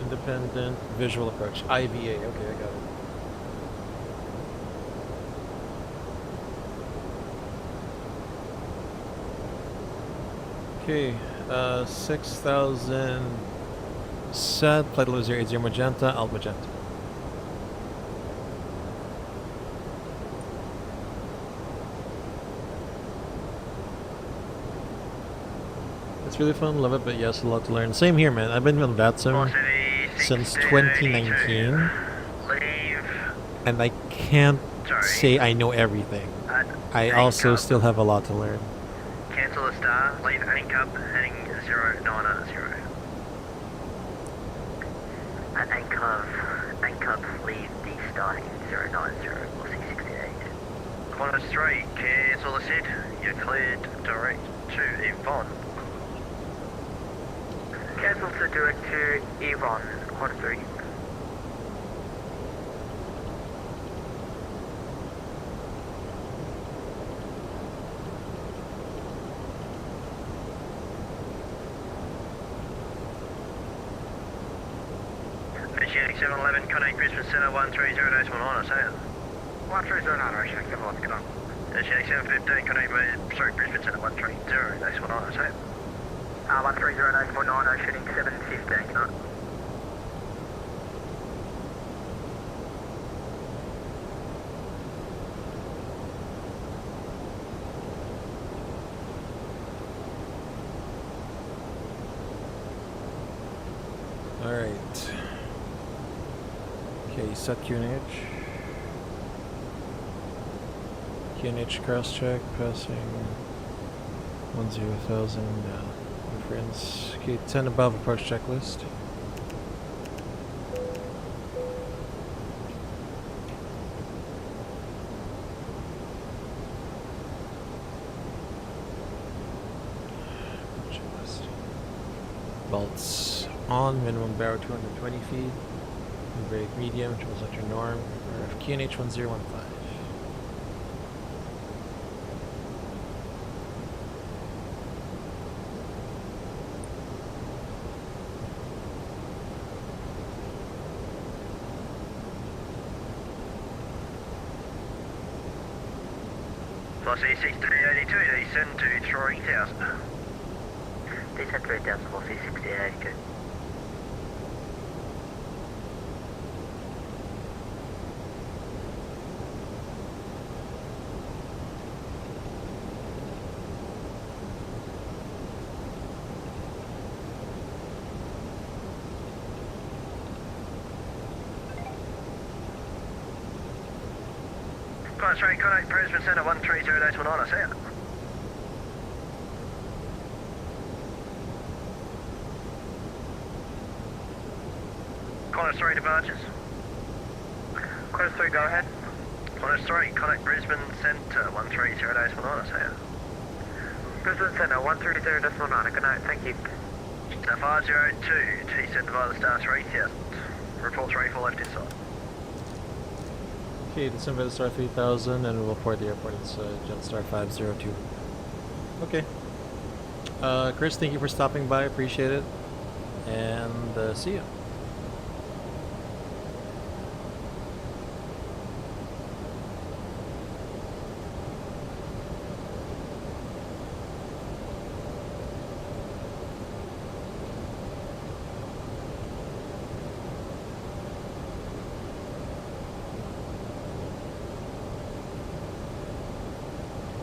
Independent visual approach, IVA, okay, I got it. Okay, 6,000 set, flight level 080 magenta, alt magenta. It's really fun, love it, but yes, a lot to learn. Same here, man. I've been on VATSIM since 2019, and I can't say I know everything. I also still have a lot to learn. Cancel the star, leave anchor, heading 090. At anchor, leave the starting 090 or 668. Qantas 3, cancel the SID, you're cleared direct to Yvonne. Cancel to direct to Yvonne, Qantas 3. Shooting 711, connect Brisbane Centre 130 dash 1 say it. 1309, shooting 711, get on. Shooting 715, connect Brisbane Centre 130 dash 1 say it. 130 shooting 715, get on. Alright. Okay, set QNH. QNH cross check, passing 10,000, reference. Okay, 10 above approach checklist. Checklist. 1, minimum barrel 220 feet. Brake medium, which was at your norm. QNH 1015. Velocity 1682, descend to 3000. Descend 3000, velocity 1682. Straight connect Brisbane Centre 130.19, I see it. Qantas 3 departures. Qantas 3, go ahead. Qantas 3, connect Brisbane Centre 130.19, I see it. Brisbane Centre 130.19, good night, thank you. Star 502, descend via the Star 3000. Report 34 left inside. Okay, descend by the Star 3000 and we'll report the airport. It's Jetstar 502. Okay. Chris, thank you for stopping by. Appreciate it. And see you.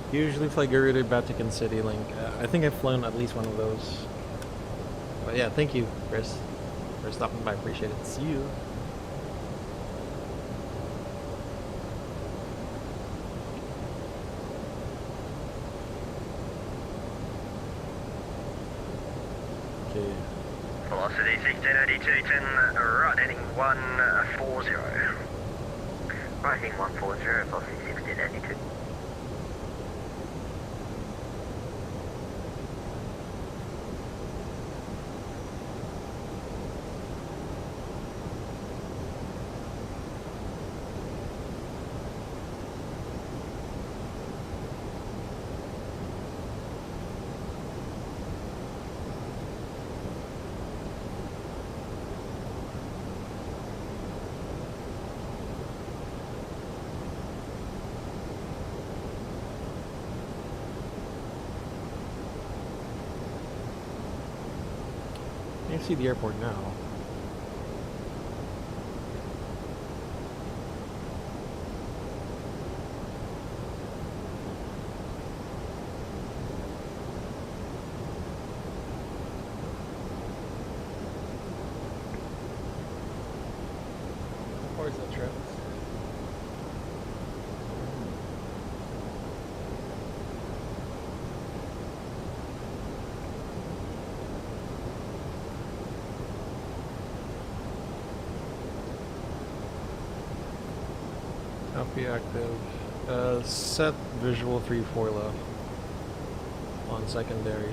Usually fly Garuda, Vatican City Link. I think I've flown at least one of those. But yeah, thank you, Chris, for stopping by. Appreciate it. See you. Okay. Velocity 1682, 10 right heading 140. Right heading 140, velocity 1682. I see the airport now. How far is that, Travis? Copy active. Set visual 3-4 left on secondary.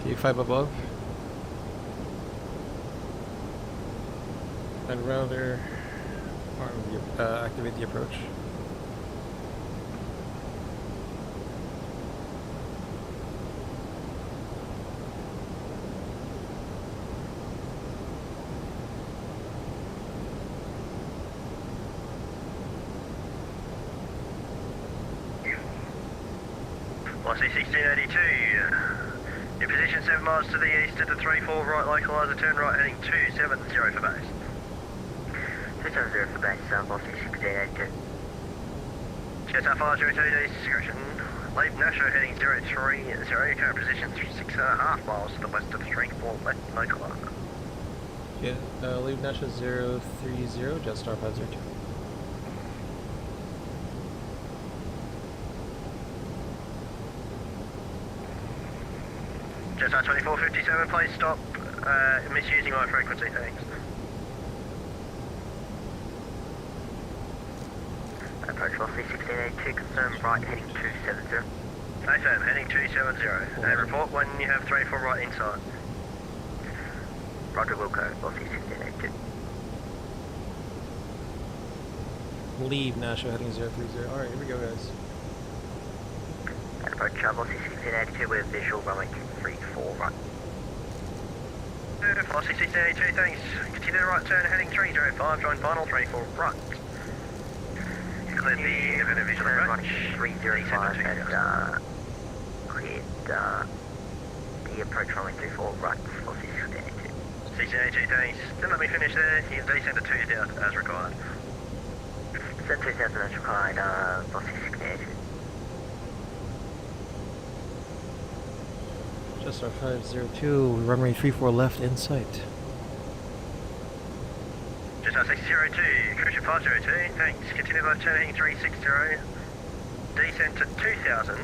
T5 above. I'd rather activate the approach. Velocity 1682. Your position 7 miles to the east at the 3-4 right localizer, turn right heading 270 for base. 270 for base, velocity 1682. Jetstar 502, discretion. Leave Nashville heading 030, current position 6.5 miles to the west of the 3-4 left localizer. Okay, leave Nasha 030, Jetstar 502. Jetstar 2457, please stop misusing my frequency, thanks. Approach velocity 1682, confirm right heading 270. AFM, heading 270. And report when you have 34 right inside. Roger, Wilco, velocity 1682. Leave Nasha heading 030. Alright, here we go, guys. And approach velocity 1682 with visual runway 234 right. Velocity 1682, thanks. Continue the right turn, heading 305, join final 34 right. Cleared the independent visual approach. 305 and cleared the approach runway 34 right, velocity 1682. 1682, thanks. Then let me finish there. You can descend to 2000 as required. Descend 2000 as required, velocity 1682. Jetstar 502, runway 34 left in sight. Jetstar 602, cruise ship 502, thanks. Continue left turn heading 360. Descend to 2000.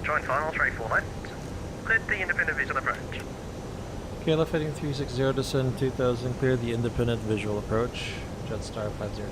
Join final 34 left. Cleared the independent visual approach. Okay, left heading 360, descend 2000, clear the independent visual approach. Jetstar 502.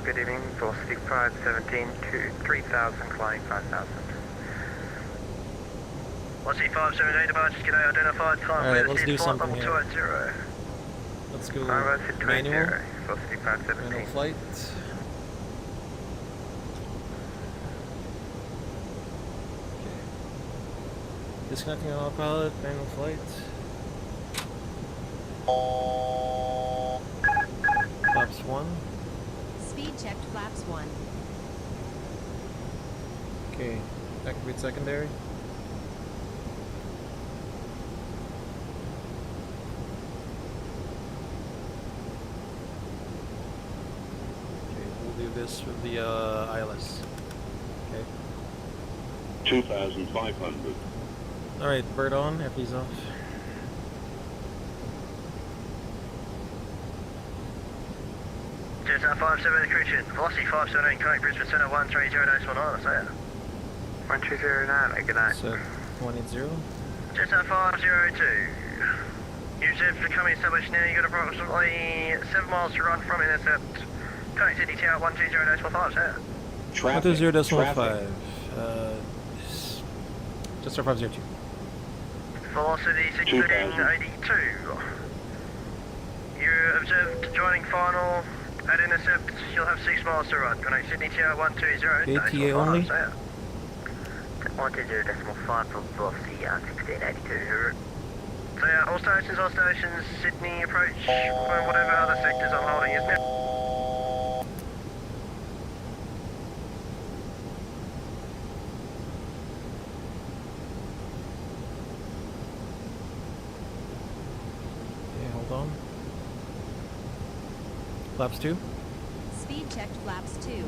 Good evening, velocity 517 to 3000, climbing 5000. Velocity 578, departures, g'day, identified, climb Alright, clear let's the do seat, flight something level here. 280. Let's go Velocity manual. 280, velocity 517. Manual flight. Okay. Disconnecting autopilot, manual flight. Flaps 1. Speed checked flaps 1. Okay. Activate secondary. Okay, we'll do this with the ILS. Okay. 2,500. Alright, bird on, FD's off. Jetstar 57 cruising, velocity 517, connect Brisbane Centre 130.19, say 1209, good night. So, 180. Jetstar 502. You've become established now, you've got approximately 7 miles to run from intercept. Connect Sydney Tower 120.15, say 120.5. Jetstar 502. Velocity 1682. You're observed joining final at intercept. You'll have 6 miles to run. Connect Sydney Tower 120. ATA only? 120.5 for velocity 1682. So yeah, all stations, Sydney approach, whatever other sectors I'm holding, isn't it? Okay, hold on. Flaps 2. Speed checked flaps 2.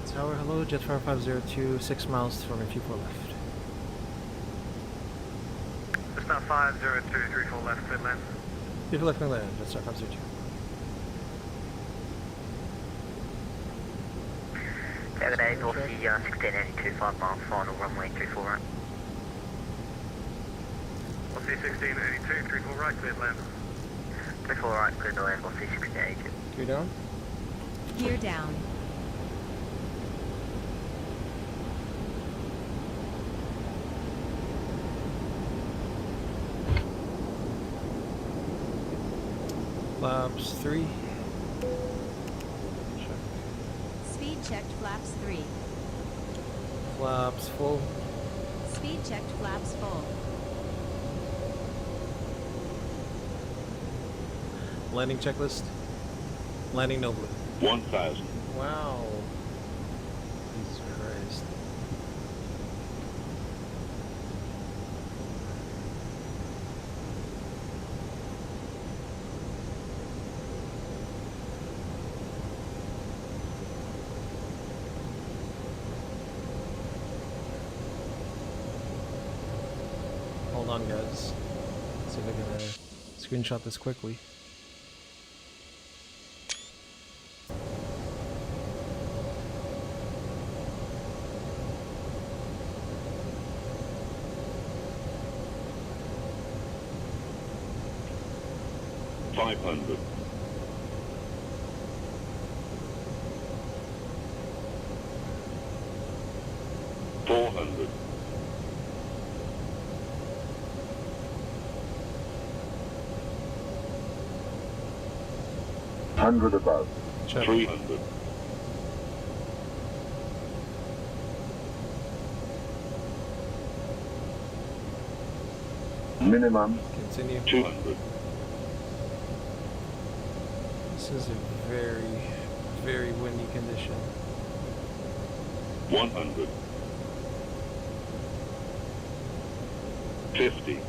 Tower, hello, Jetstar 502, 6 miles from Q4 left. It's not 50234 left, clear land. Q4 left, land, Jetstar 502. Good day, velocity 1682, 5 miles, final runway 24 right. Velocity 1682, 34 right, cleared land. 24 right, clear the land, velocity 1682. Gear down. Gear down. Flaps 3. Speed checked flaps 3. Flaps full. Speed checked flaps full. Landing checklist. Landing no blue. 1,000. Wow. Jesus Christ. Hold on, guys. See if I can screenshot this quickly. $500. $400. $100 above. Check. 300. Minimum. Continue. 200. This is a very, very windy condition. 100. 50.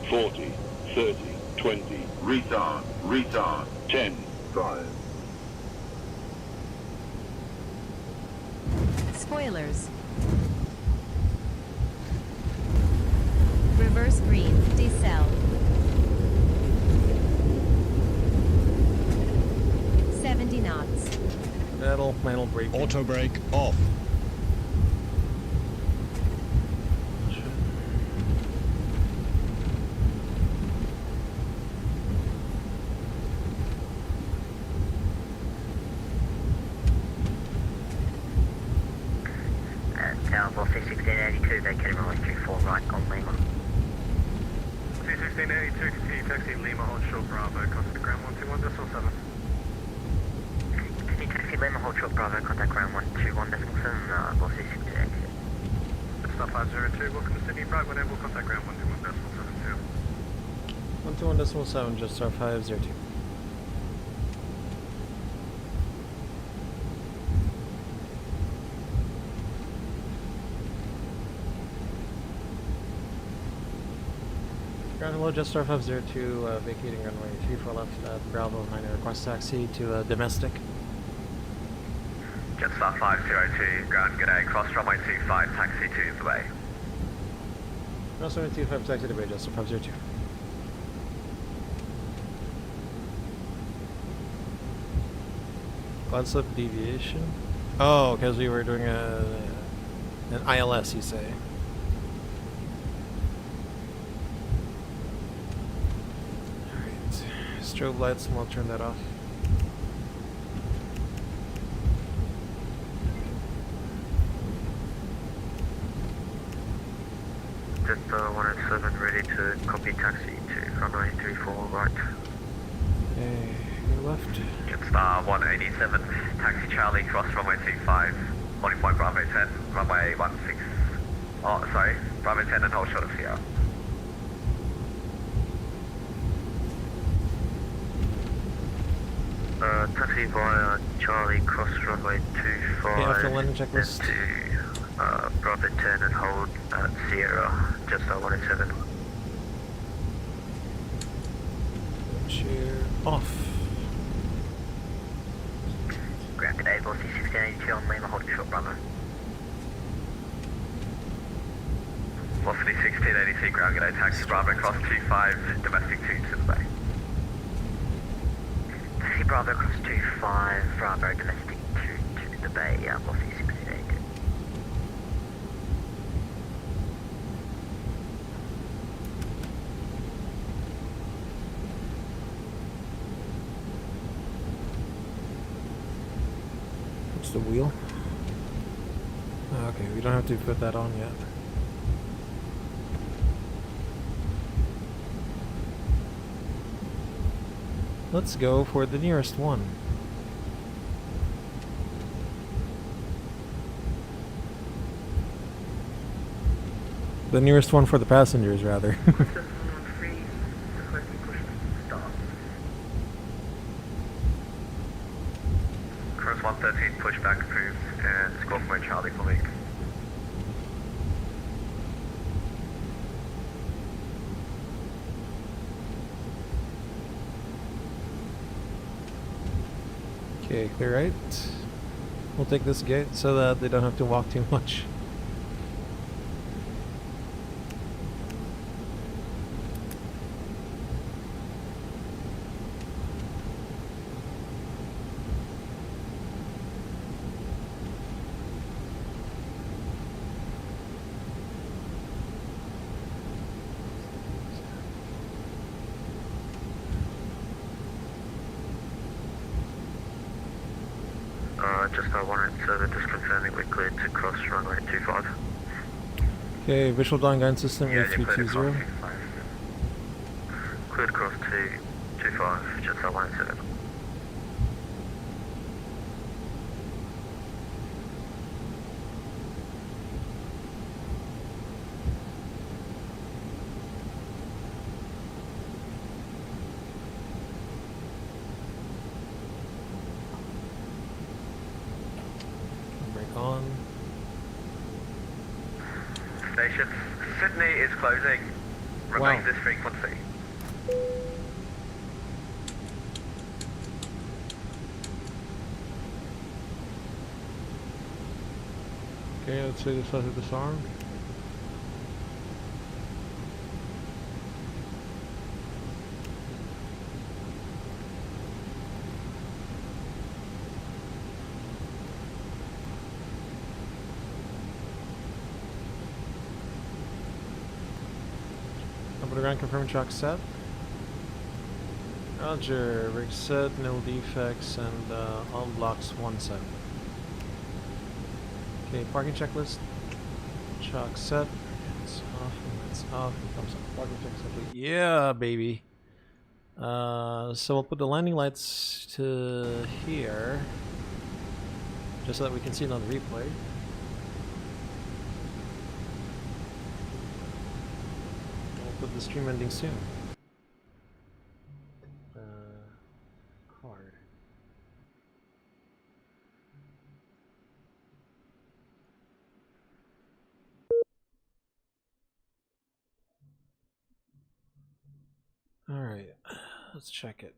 40. 30. 20. Retard. Retard. 10. 5. Spoilers. Reverse green. Decel. 70 knots. Metal brake. Auto brake off. Tower Boss C1682, vacating runway 24 right on Lima. C1682, continue taxi Lima, hold short Bravo, contact ground 121.7. Continue taxi Lima, hold short Bravo, contact ground 121.7, Boss C1682. Star 502, welcome to Sydney, right when able, contact ground 121.72. 121.7, just star 502. Ground hello, just star 502, vacating runway 34 left at Bravo, 9 request taxi to domestic. Jetstar 502, ground g'day, cross runway 25, taxi to the bay. Cross runway 25, taxi to bay, just star 502. Glide slip deviation? Oh, because we were doing an ILS, you say? Alright. Strobe lights, and we'll turn that off. Jetstar 107, ready to copy taxi to runway 34 right. Okay, your left. Jetstar 187, taxi Charlie, cross runway 25, boarding point Bravo 10, runway 16, oh sorry, Bravo 10 and hold short of Sierra. Taxi via Charlie, cross runway 25. Okay, after landing checklist. To Bravo 10 and hold Sierra, Jetstar 107. Chair off. Ground g'day, Boss C1682 on Lima, holding short Bravo. Velocity 1680, ground g'day, taxi Bravo, cross 25, domestic 2 to the bay. Taxi Bravo, cross 25, Bravo, domestic 2 to the bay, Boss C1682. What's the wheel? Okay, we don't have to put that on yet. Let's go for the nearest one. The nearest one for the passengers, rather. Dallas 113, pushback approved, and score for Charlie for week. Okay, clear right. We'll take this gate so that they don't have to walk too much. Just 197, just confirming we're cleared to cross runway 25. Okay, visual dawn guidance system Yeah, you're cleared across 8320. 25. Cleared across 225, just 197. On. Station Sydney is closing. Remain Wow. this frequency. Okay, let's say this has a disarm. Over the ground, confirm track set. Roger, rig set, no defects, and all blocks 1 set. Okay, parking checklist. Chalk set. It's off and it's off. It comes up. Parking check set. Yeah, baby. So we'll put the landing lights to here, just so that we can see it on the replay. We'll put the stream ending soon. Card. Alright, let's check it.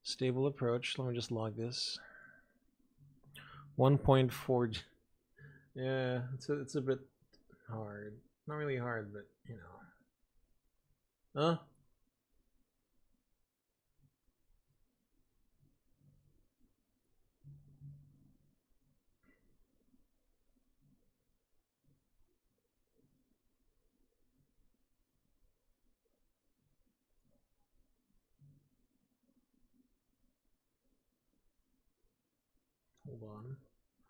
Stable approach, let me just log this. 1.4. Yeah, it's a bit hard. Not really hard, but you know. Huh? Hold on.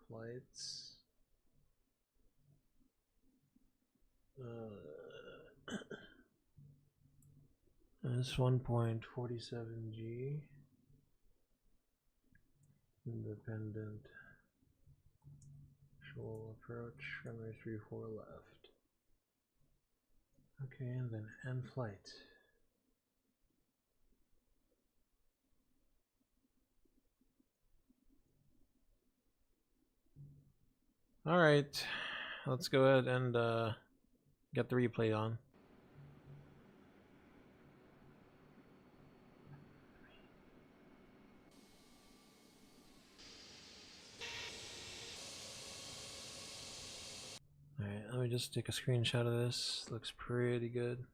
Flights. That's 1.47G. Independent. Shoal approach. Runway 34 left. Okay, and then end flight. Alright, let's go ahead and get the replay on. Alright, let me just take a screenshot of this. Looks pretty good.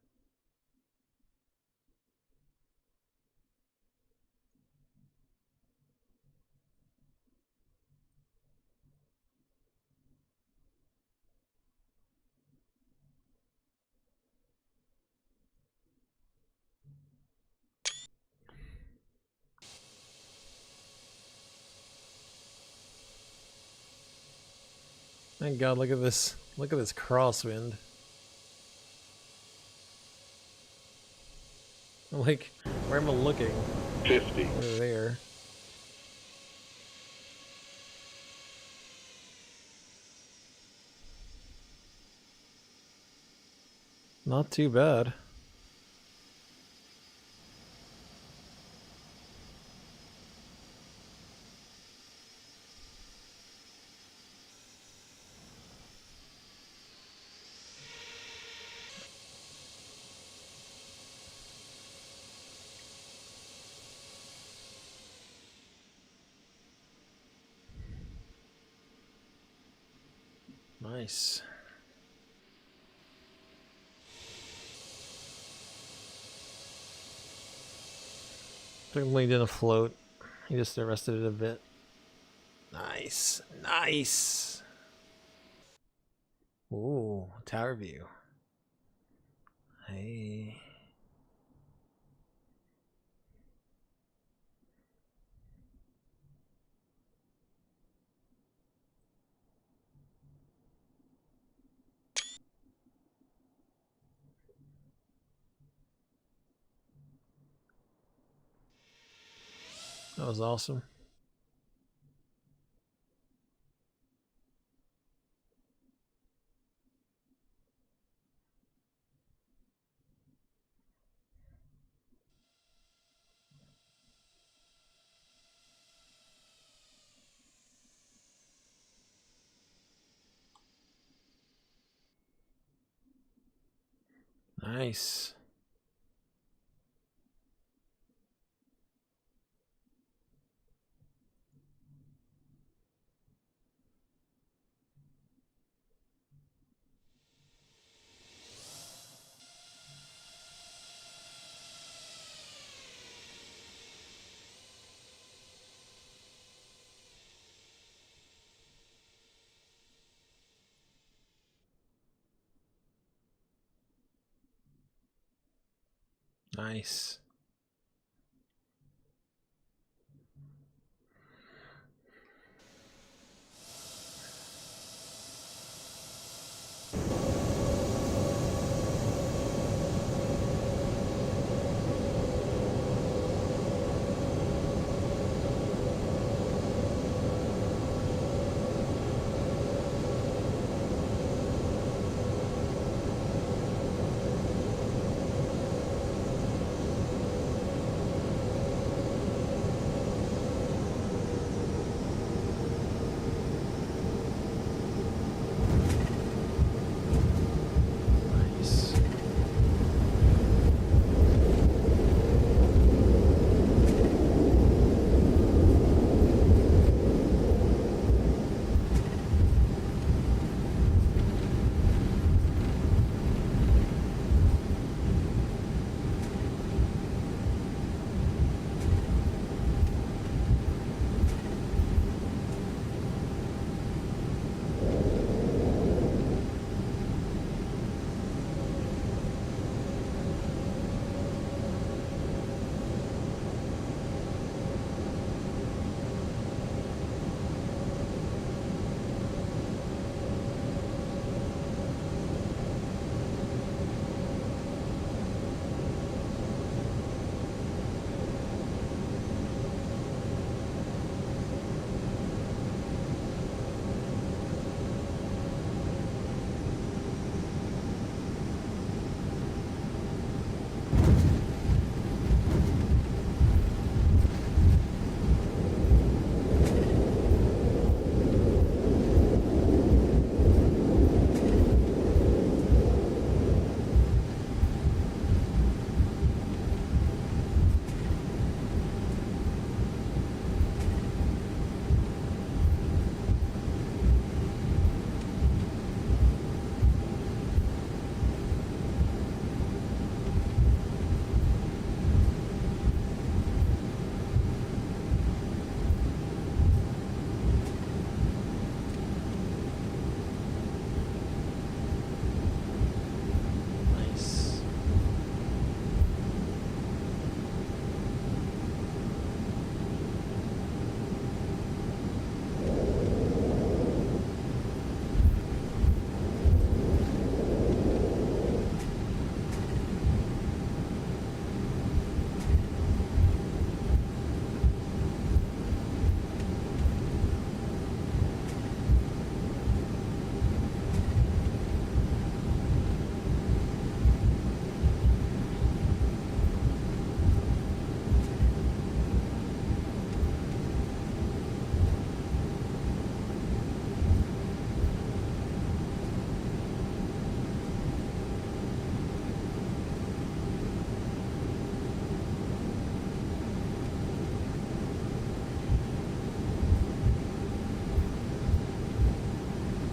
Thank God, look at this. Look at this crosswind. Like, where am I looking? 50. Over there. Not too bad. Nice. Certainly didn't float. He just arrested it a bit. Nice. Nice. Ooh, tower view. Hey. That was awesome. Nice. Nice.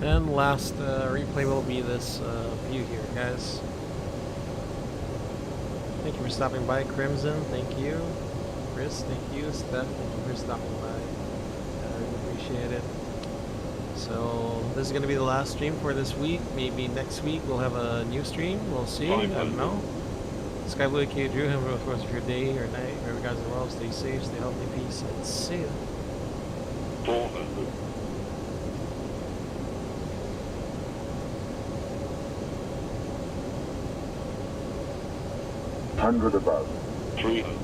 And last replay will be this view here, guys. Thank you for stopping by, Crimson. Thank you. Chris, thank you. Steph, thank you for stopping by. I really appreciate it. So this is going to be the last stream for this week. Maybe next week we'll have a new stream. We'll see. I don't know. Sky Blue, K. Drew, have a rest of your day or night. Wherever guys in the world, stay safe, stay healthy, peace, and see you. 400. 100 above. 300.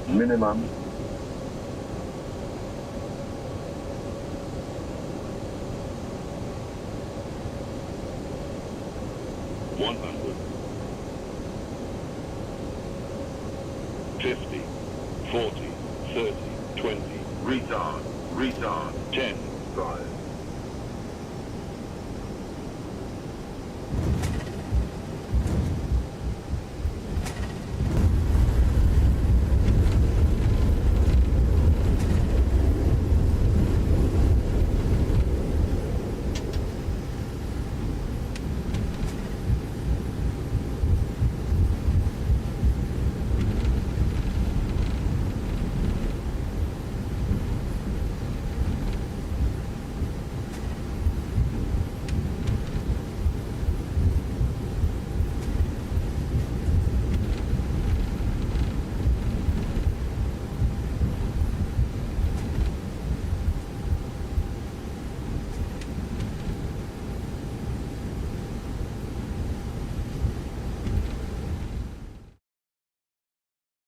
Minimum. 100. 50. 40. 30. 20. Retard. Retard. 10. 5.